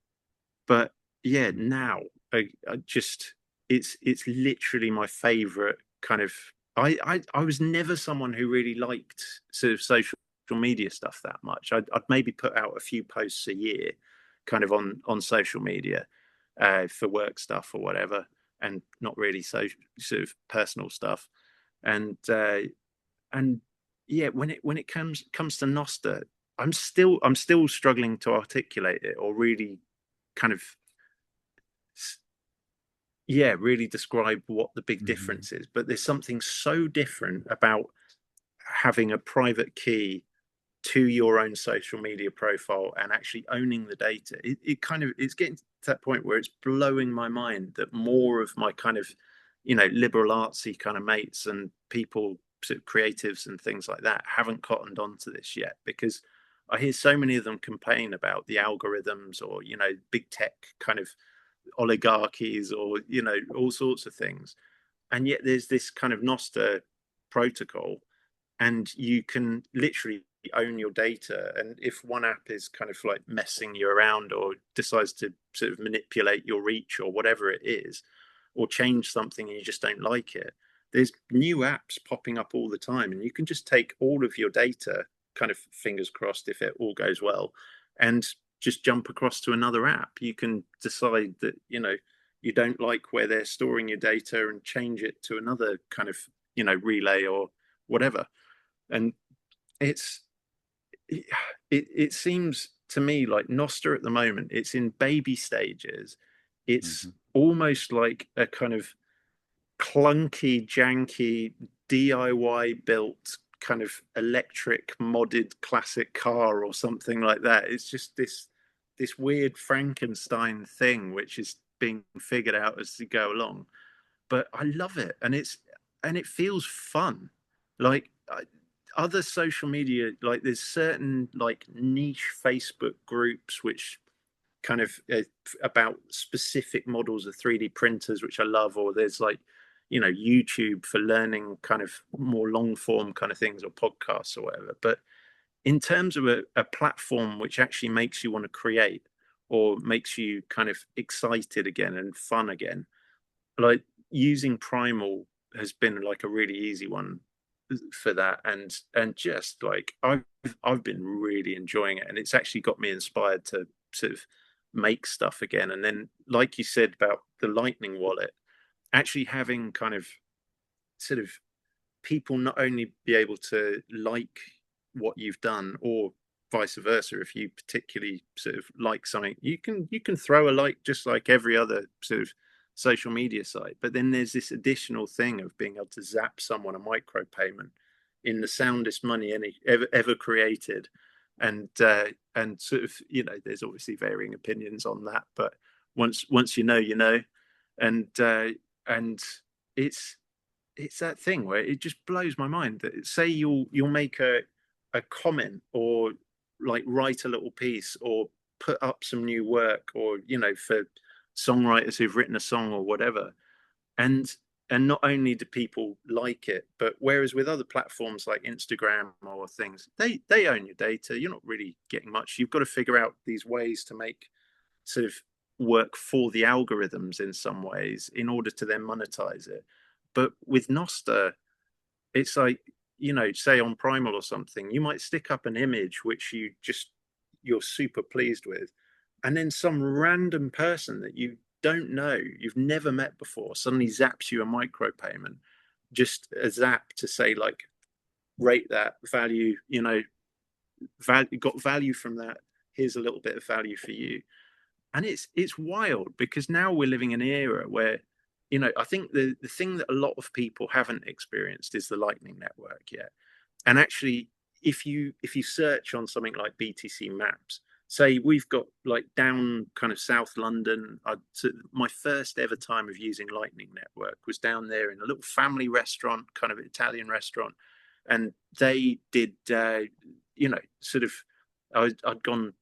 But yeah, now I just it's literally my favorite kind of. I was never someone who really liked sort of social media stuff that much. I'd maybe put out a few posts a year, kind of on social media, for work stuff or whatever, and not really sort of personal stuff. And yeah, when it comes to Nostr, I'm still struggling to articulate it or really kind of, yeah, really describe what the big Hmm. difference is. But there's something so different about having a private key to your own social media profile and actually owning the data. It kind of, it's getting to that point where it's blowing my mind that more of my kind of, liberal artsy kind of mates and people, sort of creatives and things like that, haven't cottoned on to this yet, because I hear so many of them complain about the algorithms, or big tech kind of oligarchies, or all sorts of things. And yet there's this kind of Nostr protocol, and you can literally own your data. And if one app is kind of like messing you around, or decides to sort of manipulate your reach or whatever it is, or change something and you just don't like it, there's new apps popping up all the time, and you can just take all of your data, kind of fingers crossed if it all goes well, and just jump across to another app. You can decide that you don't like where they're storing your data and change it to another kind of relay or whatever. And it's it seems to me like Nostr at the moment, it's in baby stages. It's Hmm. almost like a kind of clunky, janky, DIY built kind of electric modded classic car or something like that. It's just this weird Frankenstein thing which is being figured out as you go along. But I love it, and it feels fun. Like other social media, like there's certain like niche Facebook groups which kind of about specific models of 3D printers, which I love, or there's like YouTube for learning kind of more long form kind of things, or podcasts or whatever. But in terms of a platform which actually makes you want to create, or makes you kind of excited again and fun again, like using Primal has been like a really easy one for that. And just like I've been really enjoying it, and it's actually got me inspired to sort of make stuff again. And then, like you said about the Lightning wallet, actually having kind of sort of people not only be able to like what you've done, or vice versa, if you particularly sort of like something, you can throw a like, just like every other sort of social media site. But then there's this additional thing of being able to zap someone a micropayment in the soundest money any ever created. And sort of, there's obviously varying opinions on that, but once and it's that thing where it just blows my mind that, say, you'll make a comment, or like write a little piece, or put up some new work, or for songwriters who've written a song or whatever. And and not only do people like it, but whereas with other platforms like Instagram or things, they own your data. You're not really getting much. You've got to figure out these ways to make sort of work for the algorithms in some ways in order to then monetize it. But with Nostr, it's like, say on Primal or something, you might stick up an image which you're super pleased with, and then some random person that you don't know, you've never met before, suddenly zaps you a micropayment, just a zap to say like, rate that value, got value from that. Here's a little bit of value for you. And it's wild, because now we're living in an era where, I think the thing that a lot of people haven't experienced is the Lightning Network yet. And actually, if you search on something like BTC Maps, say we've got like down kind of South London, my first ever time of using Lightning Network was down there in a little family restaurant, kind of Italian restaurant. And they did, sort of, I'd gone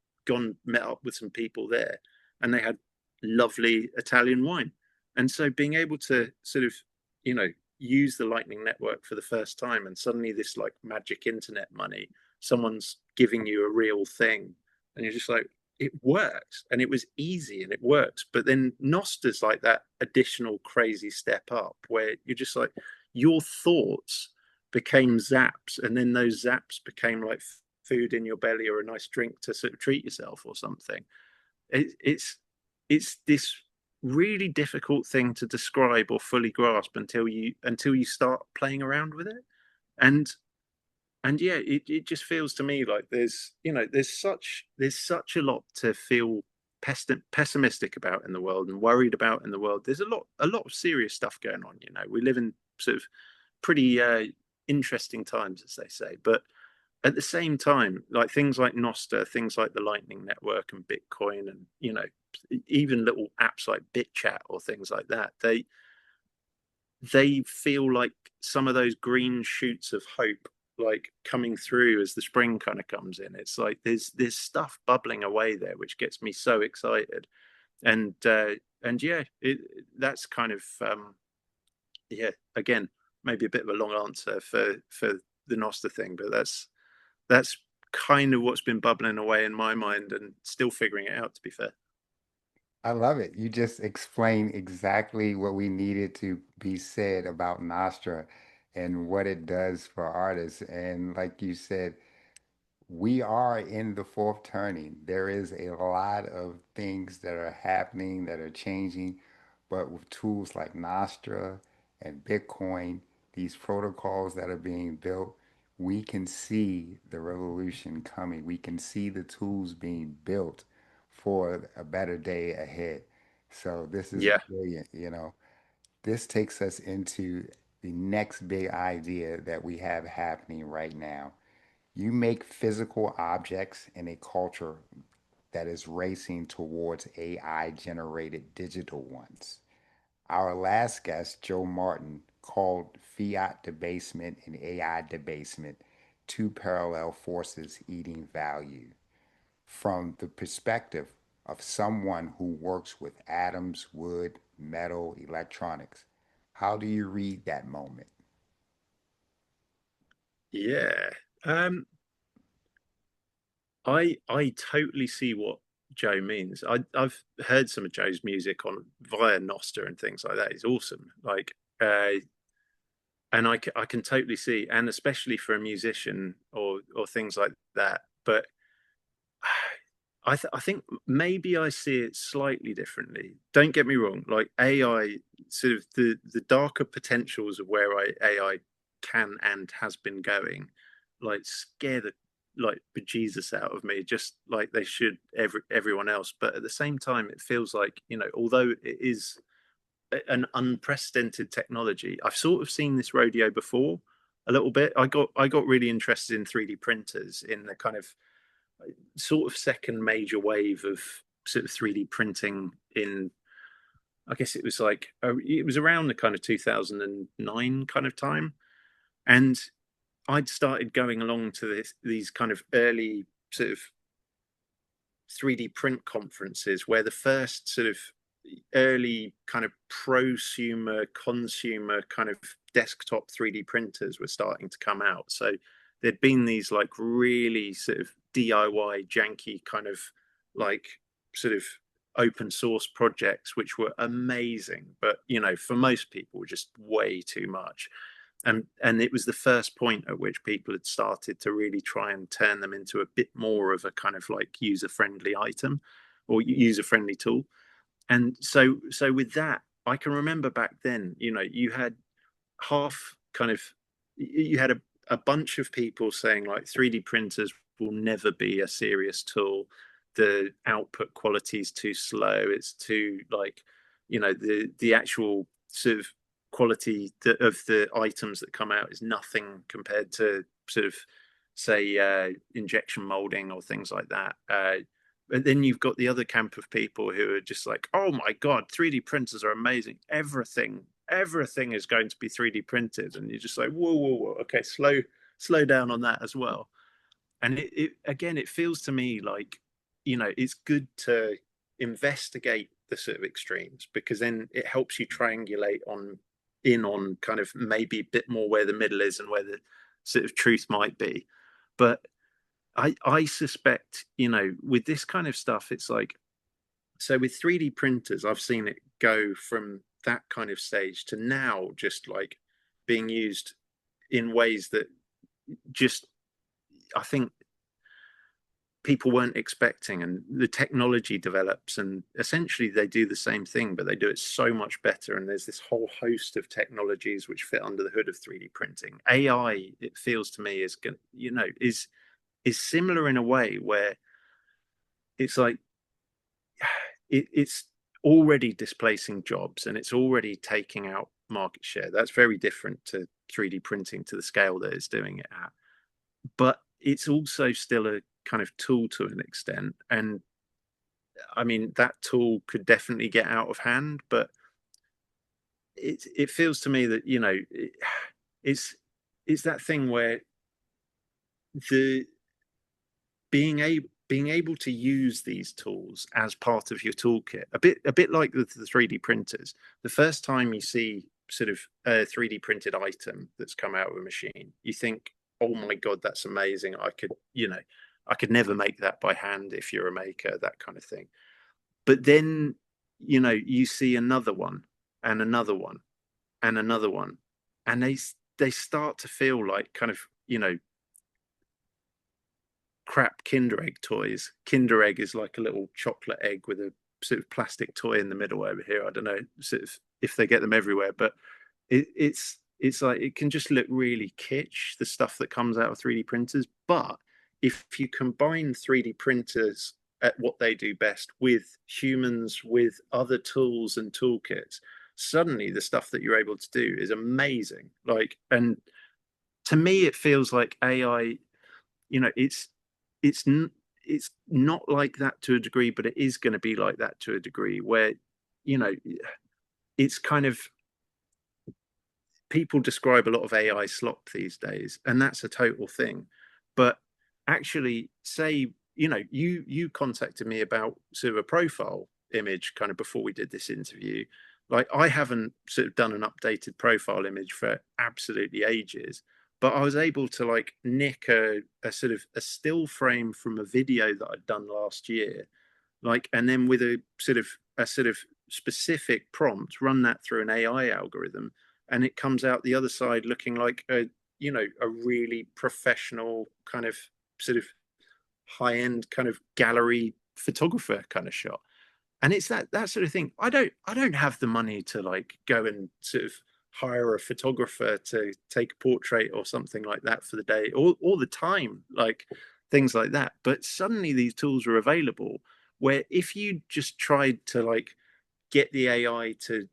met up with some people there, and they had lovely Italian wine. And so being able to sort of, use the Lightning Network for the first time, and suddenly this like magic internet money, someone's giving you a real thing, and you're just like, it works, and it was easy, and it works. But then Nostr's like that additional crazy step up, where you're just like, your thoughts became zaps, and then those zaps became like food in your belly or a nice drink to sort of treat yourself or something. It's this really difficult thing to describe or fully grasp until you start playing around with it. And yeah, it just feels to me like there's such a lot to feel pessimistic about in the world and worried about in the world. There's a lot of serious stuff going on. We live in sort of pretty interesting times, as they say. But at the same time, like things like Nostr, things like the Lightning Network and Bitcoin, and even little apps like BitChat or things like that, they feel like some of those green shoots of hope like coming through as the spring kind of comes in. It's like there's stuff bubbling away there which gets me so excited. And yeah, that's kind of yeah, again, maybe a bit of a long answer for the Nostr thing, but that's kind of what's been bubbling away in my mind and still figuring it out, to be fair. I love it. You just explained exactly what we needed to be said about Nostra and what it does for artists. And like you said, we are in the fourth turning. There is a lot of things that are happening, that are changing, but with tools like Nostra and Bitcoin, these protocols that are being built, we can see the revolution coming. We can see the tools being built for a better day ahead. So this is Yeah, brilliant, you know. This takes us into the next big idea that we have happening right now. You make physical objects in a culture that is racing towards AI generated digital ones. Our last guest, Joe Martin, called fiat debasement and AI debasement two parallel forces eating value. From the perspective of someone who works with atoms, wood, metal, electronics, how do you read that moment? yeah. I totally see what Joe means. I've heard some of Joe's music on via Nostr and things like that. It's awesome. Like, and I can totally see, and especially for a musician or things like that. But I think maybe I see it slightly differently. Don't get me wrong. Like AI, sort of the darker potentials of where AI can and has been going, like scare the like bejesus out of me, just like they should everyone else. But at the same time, it feels like although it is an unprecedented technology, I've sort of seen this rodeo before a little bit. I got really interested in 3D printers in the kind of sort of second major wave of sort of 3D printing in, I guess it was like it was around the kind of 2009 kind of time, and I'd started going along to these kind of early sort of 3D print conferences where the first sort of early kind of prosumer consumer kind of desktop 3D printers were starting to come out. So there'd been these like really sort of DIY janky kind of like sort of open source projects which were amazing, but for most people just way too much. And it was the first point at which people had started to really try and turn them into a bit more of a kind of like user friendly item or user friendly tool. And so with that, I can remember back then, you had half kind of you had a bunch of people saying like 3D printers will never be a serious tool. The output quality is too slow. It's too like, the actual sort of quality of the items that come out is nothing compared to sort of say injection molding or things like that. But then you've got the other camp of people who are just like, oh my God, 3D printers are amazing. Everything is going to be 3D printed. And you're just like, whoa, whoa, whoa. Okay, slow down on that as well. And it again, it feels to me like, it's good to investigate the sort of extremes because then it helps you triangulate on in on kind of maybe a bit more where the middle is and where the sort of truth might be. But I suspect, with this kind of stuff, it's like, so with 3D printers, I've seen it go from that kind of stage to now just like being used in ways that just, I think people weren't expecting, and the technology develops and essentially they do the same thing, but they do it so much better. And there's this whole host of technologies which fit under the hood of 3D printing. AI, it feels to me, is going, is similar in a way where it's like it's already displacing jobs and it's already taking out market share. That's very different to 3D printing to the scale that it's doing it at. But it's also still a kind of tool to an extent. And I mean, that tool could definitely get out of hand, but it feels to me that, it's it's that thing where the being able to use these tools as part of your toolkit, a bit like the 3D printers. The first time you see sort of a 3D printed item that's come out of a machine, you think, oh my god, that's amazing. I could never make that by hand if you're a maker, that kind of thing. But then, you see another one and another one and another one, and they start to feel like kind of, crap Kinder Egg toys. Kinder Egg is like a little chocolate egg with a sort of plastic toy in the middle over here. I don't know sort of if they get them everywhere, but it's like it can just look really kitsch, the stuff that comes out of 3D printers. But if you combine 3D printers at what they do best with humans, with other tools and toolkits, suddenly the stuff that you're able to do is amazing. Like, and to me, it feels like AI, you know, it's it's not like that to a degree, but it is going to be like that to a degree where, you know, it's kind of, people describe a lot of AI slop these days, and that's a total thing. But actually, say, you contacted me about sort of a profile image kind of before we did this interview. Like, I haven't sort of done an updated profile image for absolutely ages, but I was able to like nick a sort of a still frame from a video that I'd done last year, like, and then with a sort of specific prompt, run that through an AI algorithm, and it comes out the other side looking like a really professional kind of sort of high end kind of gallery photographer kind of shot. And it's that sort of thing. I don't have the money to like go and sort of hire a photographer to take a portrait or something like that for the day, or the time, like things like that. But suddenly these tools are available where if you just tried to like get the AI to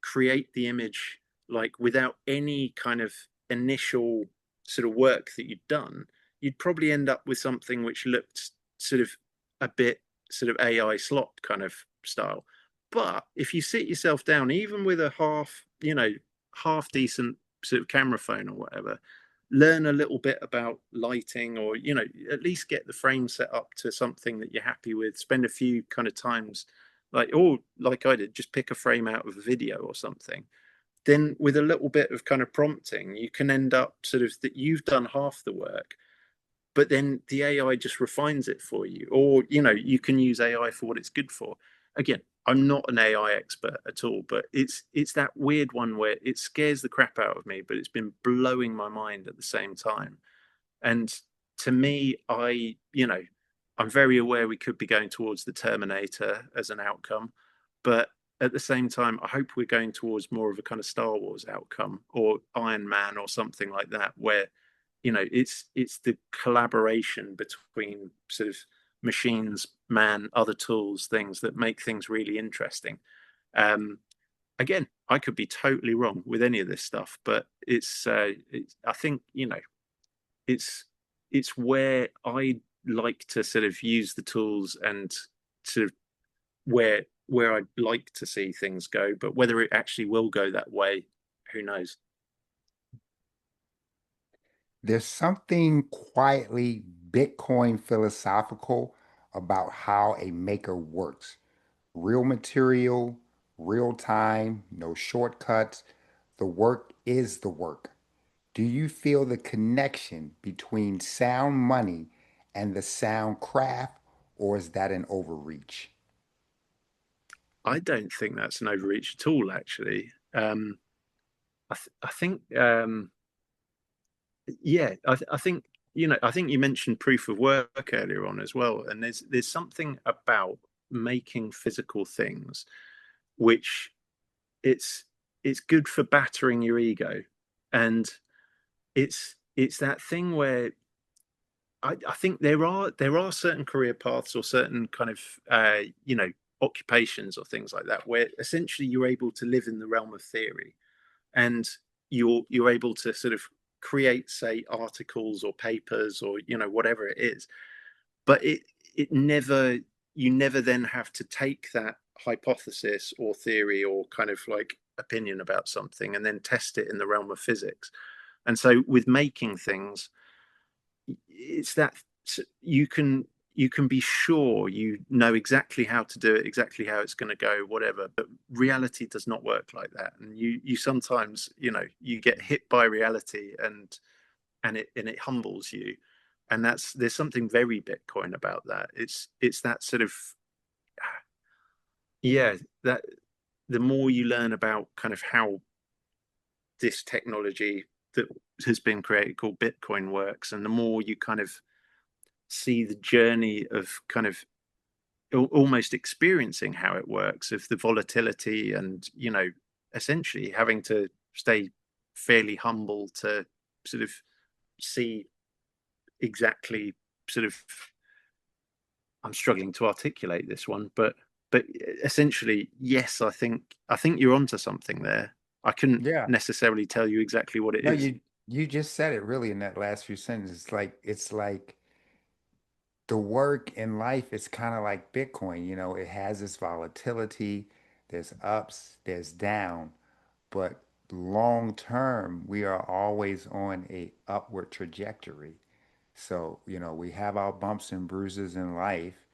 create the image like without any kind of initial sort of work that you'd done, you'd probably end up with something which looked sort of a bit sort of AI slop kind of style. But if you sit yourself down, even with a half decent sort of camera phone or whatever, learn a little bit about lighting, or at least get the frame set up to something that you're happy with, spend a few kind of times, or like I did, just pick a frame out of a video or something. Then with a little bit of kind of prompting, you can end up sort of that you've done half the work, but then the AI just refines it for you. Or, you can use AI for what it's good for. Again, I'm not an AI expert at all, but it's that weird one where it scares the crap out of me, but it's been blowing my mind at the same time. And to me, I'm very aware we could be going towards the Terminator as an outcome, but at the same time, I hope we're going towards more of a kind of Star Wars outcome, or Iron Man or something like that, where it's the collaboration between sort of machines, man, other tools, things that make things really interesting. Um, Again, I could be totally wrong with any of this stuff, but I think it's it's where I like to sort of use the tools, and sort of where I'd like to see things go. But whether it actually will go that way, who knows? There's something quietly Bitcoin philosophical about how a maker works. Real material, real time, no shortcuts. the work is the work. Do you feel the connection between sound money and the sound craft, or is that an overreach? I don't think that's an overreach at all, actually. I think, yeah, I think I think you mentioned proof of work earlier on as well, and there's something about making physical things which it's it's good for battering your ego, and it's that thing where I think there are certain career paths or certain kind of occupations or things like that where essentially you're able to live in the realm of theory, and you're able to sort of create, say, articles or papers or whatever it is, but it never you never then have to take that hypothesis or theory or kind of like opinion about something and then test it in the realm of physics. And so with making things, it's that you can be sure you know exactly how to do it, exactly how it's going to go, whatever. But reality does not work like that, and you sometimes you get hit by reality, and it humbles you, and there's something very Bitcoin about that. It's that sort of, yeah, that the more you learn about kind of how this technology that has been created called Bitcoin works, and the more you kind of see the journey of kind of almost experiencing how it works, of the volatility, and essentially having to stay fairly humble to sort of see exactly sort of, I'm struggling to articulate this one, but essentially, yes, I think you're onto something there. I couldn't Yeah. necessarily tell you exactly what it No, is. you just said it really in that last few sentences. It's like the work in life is kind of like Bitcoin, it has its volatility, there's ups, there's down, but long term, we are always on a upward trajectory. So, we have our bumps and bruises in life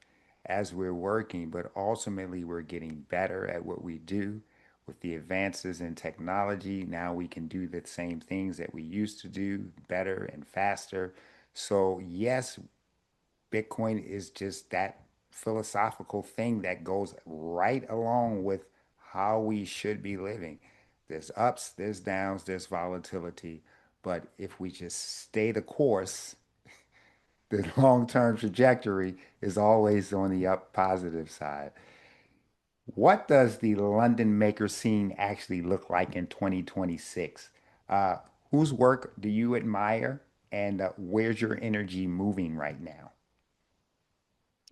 as we're working, but ultimately we're getting better at what we do. With the advances in technology, now we can do the same things that we used to do better and faster. So, yes, Bitcoin is just that philosophical thing that goes right along with how we should be living. There's ups, there's downs, there's volatility. But if we just stay the course, the long-term trajectory is always on the up positive side. What does the London maker scene actually look like in 2026? Uh, whose work do you admire, and where's your energy moving right now?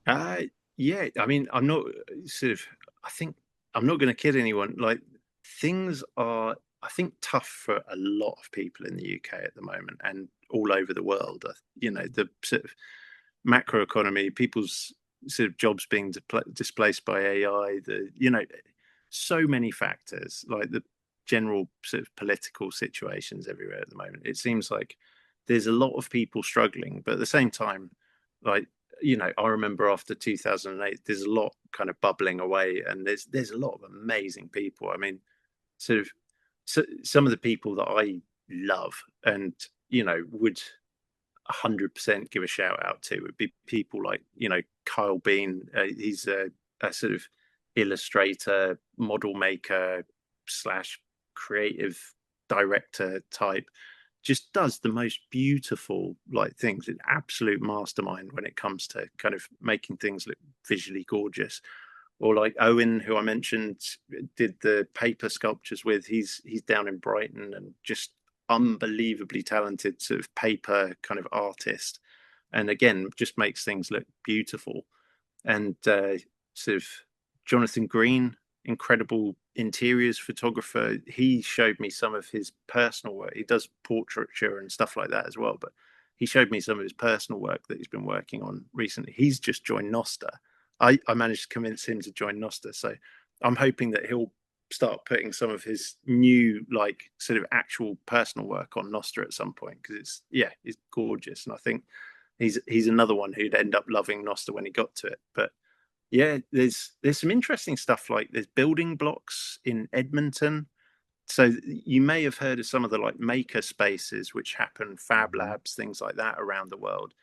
Uh, yeah, I mean, I'm not sort of, I think I'm not going to kid anyone. Like, things are, I think, tough for a lot of people in the UK at the moment and all over the world. The sort of macro economy, people's sort of jobs being displaced by AI, so many factors, like the general sort of political situations everywhere at the moment. It seems like there's a lot of people struggling, but at the same time, like, I remember after 2008, there's a lot kind of bubbling away, and there's a lot of amazing people. I mean, sort of, some of the people that I love and would 100% give a shout out to would be people like Kyle Bean. He's a sort of illustrator, model maker slash creative director type. Just does the most beautiful like things. An absolute mastermind when it comes to kind of making things look visually gorgeous. Or like Owen, who I mentioned, did the paper sculptures with. He's down in Brighton and just unbelievably talented sort of paper kind of artist, and again just makes things look beautiful. And sort of Jonathan Green, incredible interiors photographer. He showed me some of his personal work. He does portraiture and stuff like that as well, but he showed me some of his personal work that he's been working on recently. He's just joined Nostr. I managed to convince him to join Nostr, so I'm hoping that he'll start putting some of his new like sort of actual personal work on Nostr at some point, because it's gorgeous, and I think he's another one who'd end up loving Nostr when he got to it. But yeah, there's some interesting stuff, like there's building blocks in Edmonton. So you may have heard of some of the like maker spaces which happen, Fab Hmm. Labs, things like that around the world.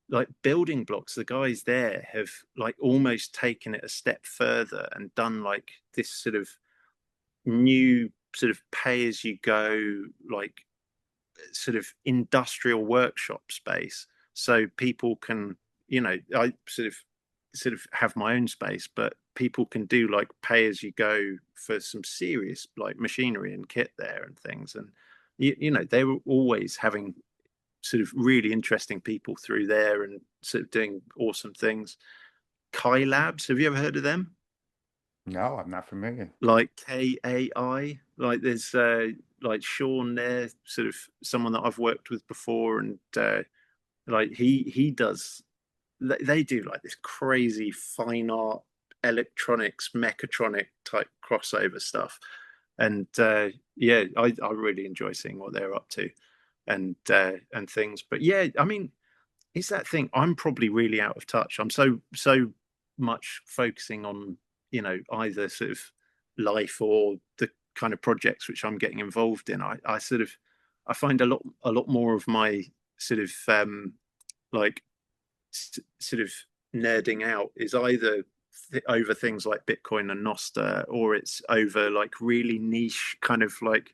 Like building blocks, the guys there have like almost taken it a step further and done like this sort of new sort of pay as you go, like sort of industrial workshop space. So people can, I sort of have my own space, but people can do like pay as you go for some serious like machinery and kit there and things. And they were always having sort of really interesting people through there and sort of doing awesome things. Kai Labs, have you ever heard of them? No, I'm not familiar. Like KAI, like there's like Sean there, sort of someone that I've worked with before, and like he does, they do like this crazy fine art, electronics, mechatronic type crossover stuff, and yeah, I really enjoy seeing what they're up to, and things. But yeah, I mean, it's that thing. I'm probably really out of touch. I'm so much focusing on either sort of life or the kind of projects which I'm getting involved in. I sort of I find a lot more of my sort of like sort of nerding out is either over things like Bitcoin and Nostr, or it's over like really niche kind of like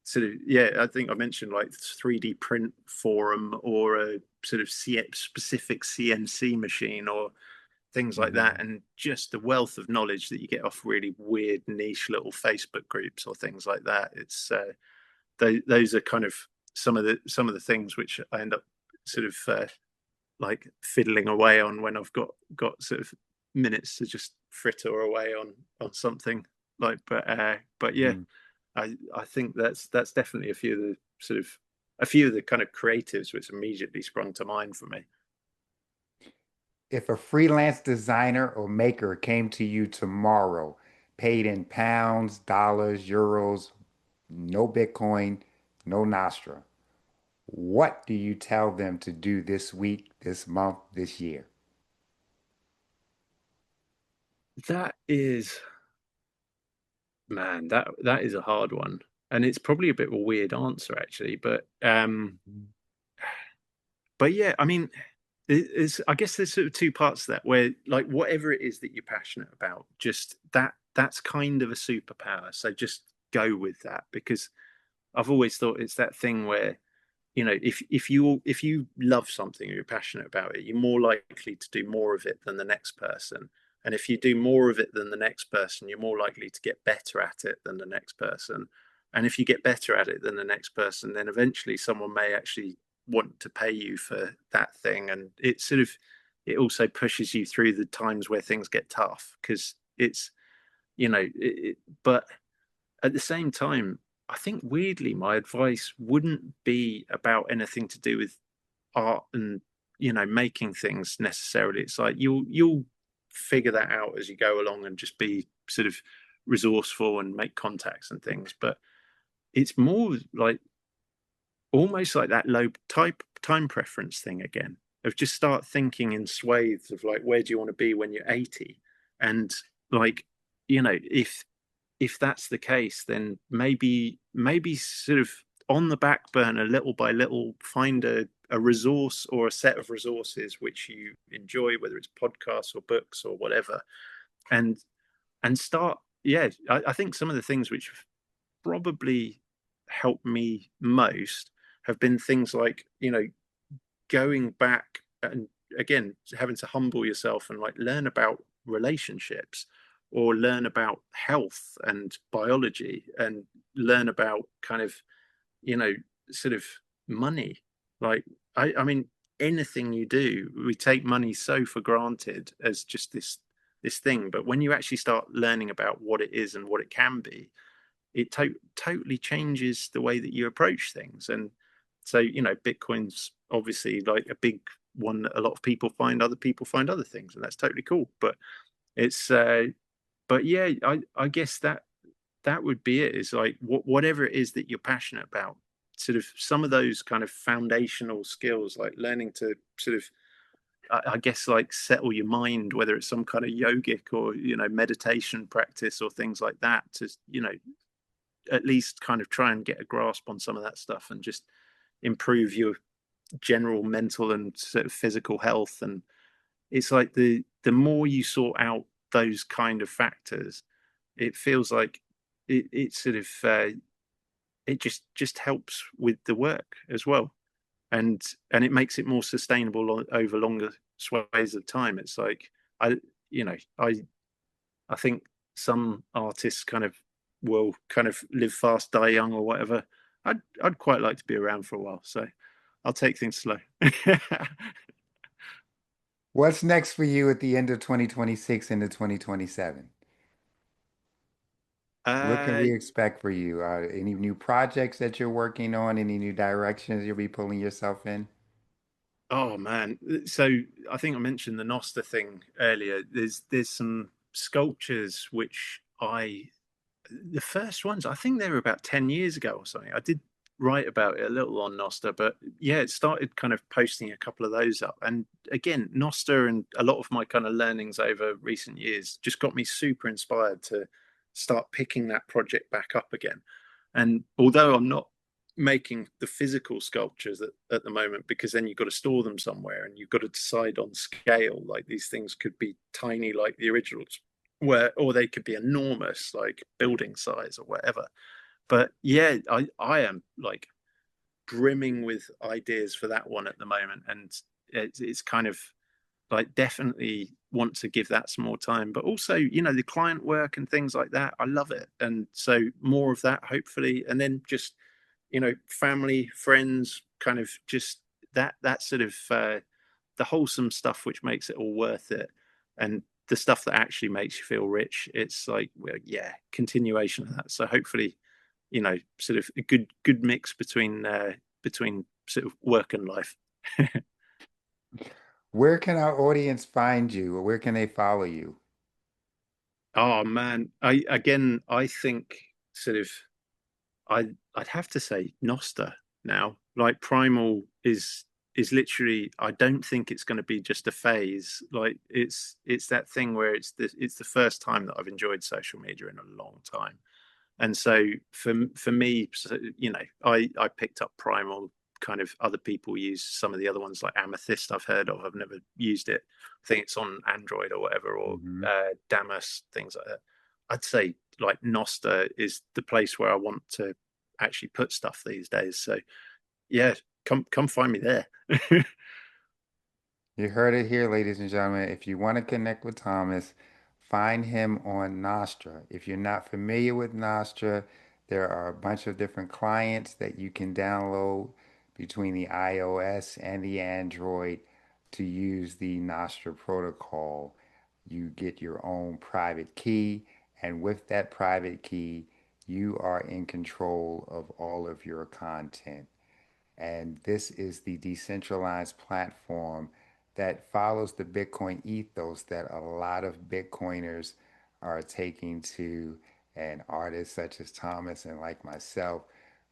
sort of, yeah, I think I mentioned like 3D print forum or a sort of specific CNC machine or things like that, Hmm. and just the wealth of knowledge that you get off really weird niche little Facebook groups or things like that. It's those are kind of some of the things which I end up sort of like fiddling away on when I've got sort of minutes to just fritter away on something like. But yeah, Hmm. I think that's definitely a few of the kind of creatives which immediately sprung to mind for me. If a freelance designer or maker came to you tomorrow, paid in pounds, dollars, euros, no Bitcoin, no Nostra, what do you tell them to do this week, this month, this year? That is, man, that is a hard one, and it's probably a bit of a weird answer actually, but yeah, I mean, I guess there's sort of two parts to that where like whatever it is that you're passionate about, just that's kind of a superpower. So just go with that, because I've always thought it's that thing where if you love something or you're passionate about it, you're more likely to do more of it than the next person. And if you do more of it than the next person, you're more likely to get better at it than the next person. And if you get better at it than the next person, then eventually someone may actually want to pay you for that thing. And it also pushes you through the times where things get tough, because it's, but at the same time, I think weirdly, my advice wouldn't be about anything to do with art and making things necessarily. It's like you'll figure that out as you go along and just be sort of resourceful and make contacts and things. But it's more like almost like that low type time preference thing again, of just start thinking in swathes of like, where do you want to be when you're 80? And like, if that's the case, then maybe sort of on the back burner, little by little, find a resource or a set of resources which you enjoy, whether it's podcasts or books or whatever, and start. Yeah, I think some of the things which probably helped me most have been things like going back and again having to humble yourself and like learn about relationships, or learn about health and biology, and learn about kind of you know sort of money. Like I mean, anything you do, we take money so for granted as just this thing, but when you actually start learning about what it is and what it can be, it totally changes the way that you approach things. And so Bitcoin's obviously like a big one that a lot of people find, other people find other things, and that's totally cool. But it's but yeah, I guess that would be it. Is like whatever it is that you're passionate about, sort of some of those kind of foundational skills, like learning to sort of I guess like settle your mind, whether it's some kind of yogic or meditation practice or things like that, to at least kind of try and get a grasp on some of that stuff and just improve your general mental and sort of physical health. And it's like the more you sort out those kind of factors, it feels like it sort of it just helps with the work as well, and it makes it more sustainable over longer sways of time. It's like I you know I think some artists kind of will kind of live fast, die young, or whatever. I'd quite like to be around for a while, so I'll take things slow. What's next for you at the end of 2026 into 2027? What can uh, we expect for you? Any new projects that you're working on? Any new directions you'll be pulling yourself in? oh man, so I think I mentioned the Nostr thing earlier. There's some sculptures which the first ones, I think they were about 10 years ago or something. I did write about it a little on Nostr, but yeah, it started kind of posting a couple of those up. And again, Nostr and a lot of my kind of learnings over recent years just got me super inspired to start picking that project back up again. And although I'm not making the physical sculptures at the moment, because then you've got to store them somewhere and you've got to decide on scale, like these things could be tiny like the originals, where or they could be enormous like building size or whatever. But yeah, I am like brimming with ideas for that one at the moment, and it's kind of like definitely want to give that some more time. But also, the client work and things like that, I love it, and so more of that hopefully. And then just family, friends, kind of just that sort of the wholesome stuff which makes it all worth it, and the stuff that actually makes you feel rich. It's like, well, yeah, continuation of that. So hopefully, sort of a good mix between sort of work and life. Where can our audience find you, or where can they follow you? Oh man, I think sort of I'd have to say Nostr now. Like Primal is literally, I don't think it's going to be just a phase. Like it's that thing where it's the first time that I've enjoyed social media in a long time. And so for me, so, I picked up Primal. Kind of other people use some of the other ones like Amethyst. I've heard of. I've never used it. I think it's on Android or whatever, or Hmm. Damus, things like that. I'd say like Nostr is the place where I want to actually put stuff these days. So yeah, come find me there. You heard it here, ladies and gentlemen. If you want to connect with Thomas, find him on Nostra. If you're not familiar with Nostra, there are a bunch of different clients that you can download between the iOS and the Android to use the Nostra protocol. You get your own private key, and with that private key, you are in control of all of your content. And this is the decentralized platform that follows the Bitcoin ethos that a lot of Bitcoiners are taking to, and artists such as Thomas and like myself,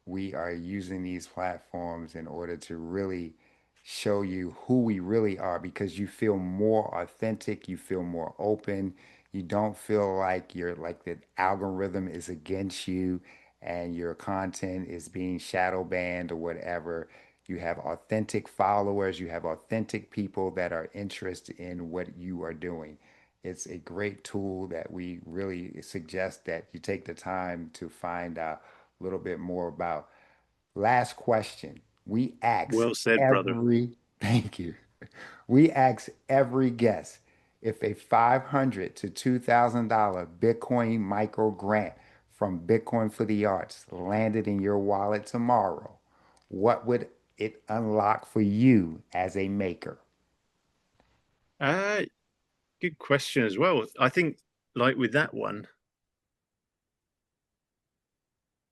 we are using these platforms in order to really show you who we really are because you feel more authentic, you feel more open, you don't feel like you're like the algorithm is against you and your content is being shadow banned or whatever. You have authentic followers, you have authentic people that are interested in what you are doing. It's a great tool that we really suggest that you take the time to find out a little bit more about. Last question. We ask Well said, brother. every, thank you. We ask every guest if a $500 to $2,000 Bitcoin micro grant from Bitcoin for the Arts landed in your wallet tomorrow, what would it unlock for you as a maker? Uh, Good question as well. I think like with that one,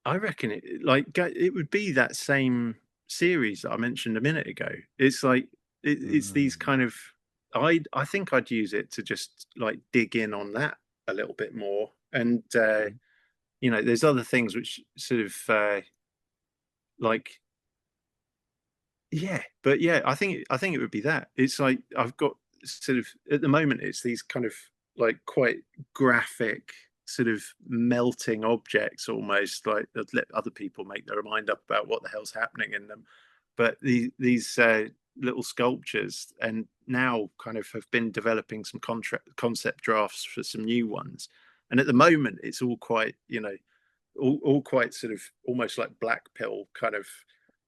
I reckon it would be that same series that I mentioned a minute ago. It's like it's these Mm, kind of I think I'd use it to just like dig in on that a little bit more. And there's other things which sort of like yeah, but yeah, I think it would be that. It's like I've got sort of at the moment it's these kind of like quite graphic sort of melting objects, almost like that let other people make their mind up about what the hell's happening in them. But these little sculptures, and now kind of have been developing some concept drafts for some new ones. And at the moment, it's all quite, all quite sort of almost like black pill kind of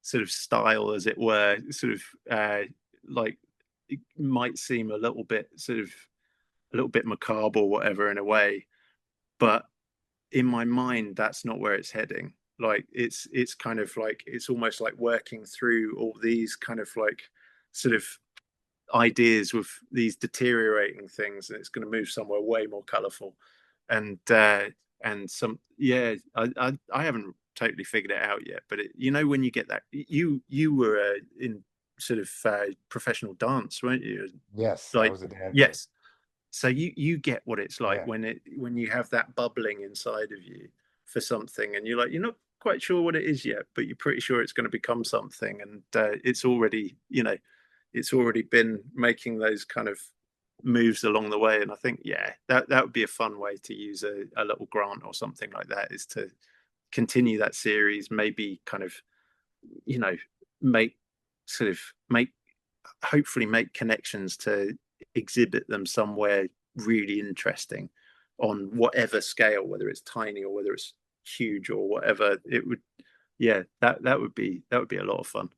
sort of style, as it were, sort of like it might seem a little bit sort of a little bit macabre or whatever in a way, but in my mind, that's not where it's heading. Like it's kind of like it's almost like working through all these kind of like sort of ideas with these deteriorating things, and it's going to move somewhere way more colorful. And some, yeah, I haven't totally figured it out yet, but when you get that, you were in sort of professional dance, weren't you? Yes, I Like, was a dancer. yes, so you get what it's like Yeah. when you have that bubbling inside of you for something, and you're not quite sure what it is yet, but you're pretty sure it's going to become something, and it's already it's already been making those kind of moves along the way. And I think, yeah, that would be a fun way to use a little grant or something like that, is to continue that series, maybe kind of you know make sort of make hopefully make connections to exhibit them somewhere really interesting on whatever scale, whether it's tiny or whether it's huge or whatever it would. Yeah, that would be a lot of fun.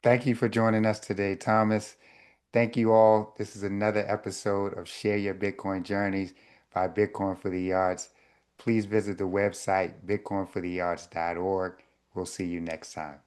Thank you for joining us today, Thomas. Thank you all. This is another episode of Share Your Bitcoin Journeys by Bitcoin for the Arts. Please visit the website bitcoinforthearts.org. We'll see you next time.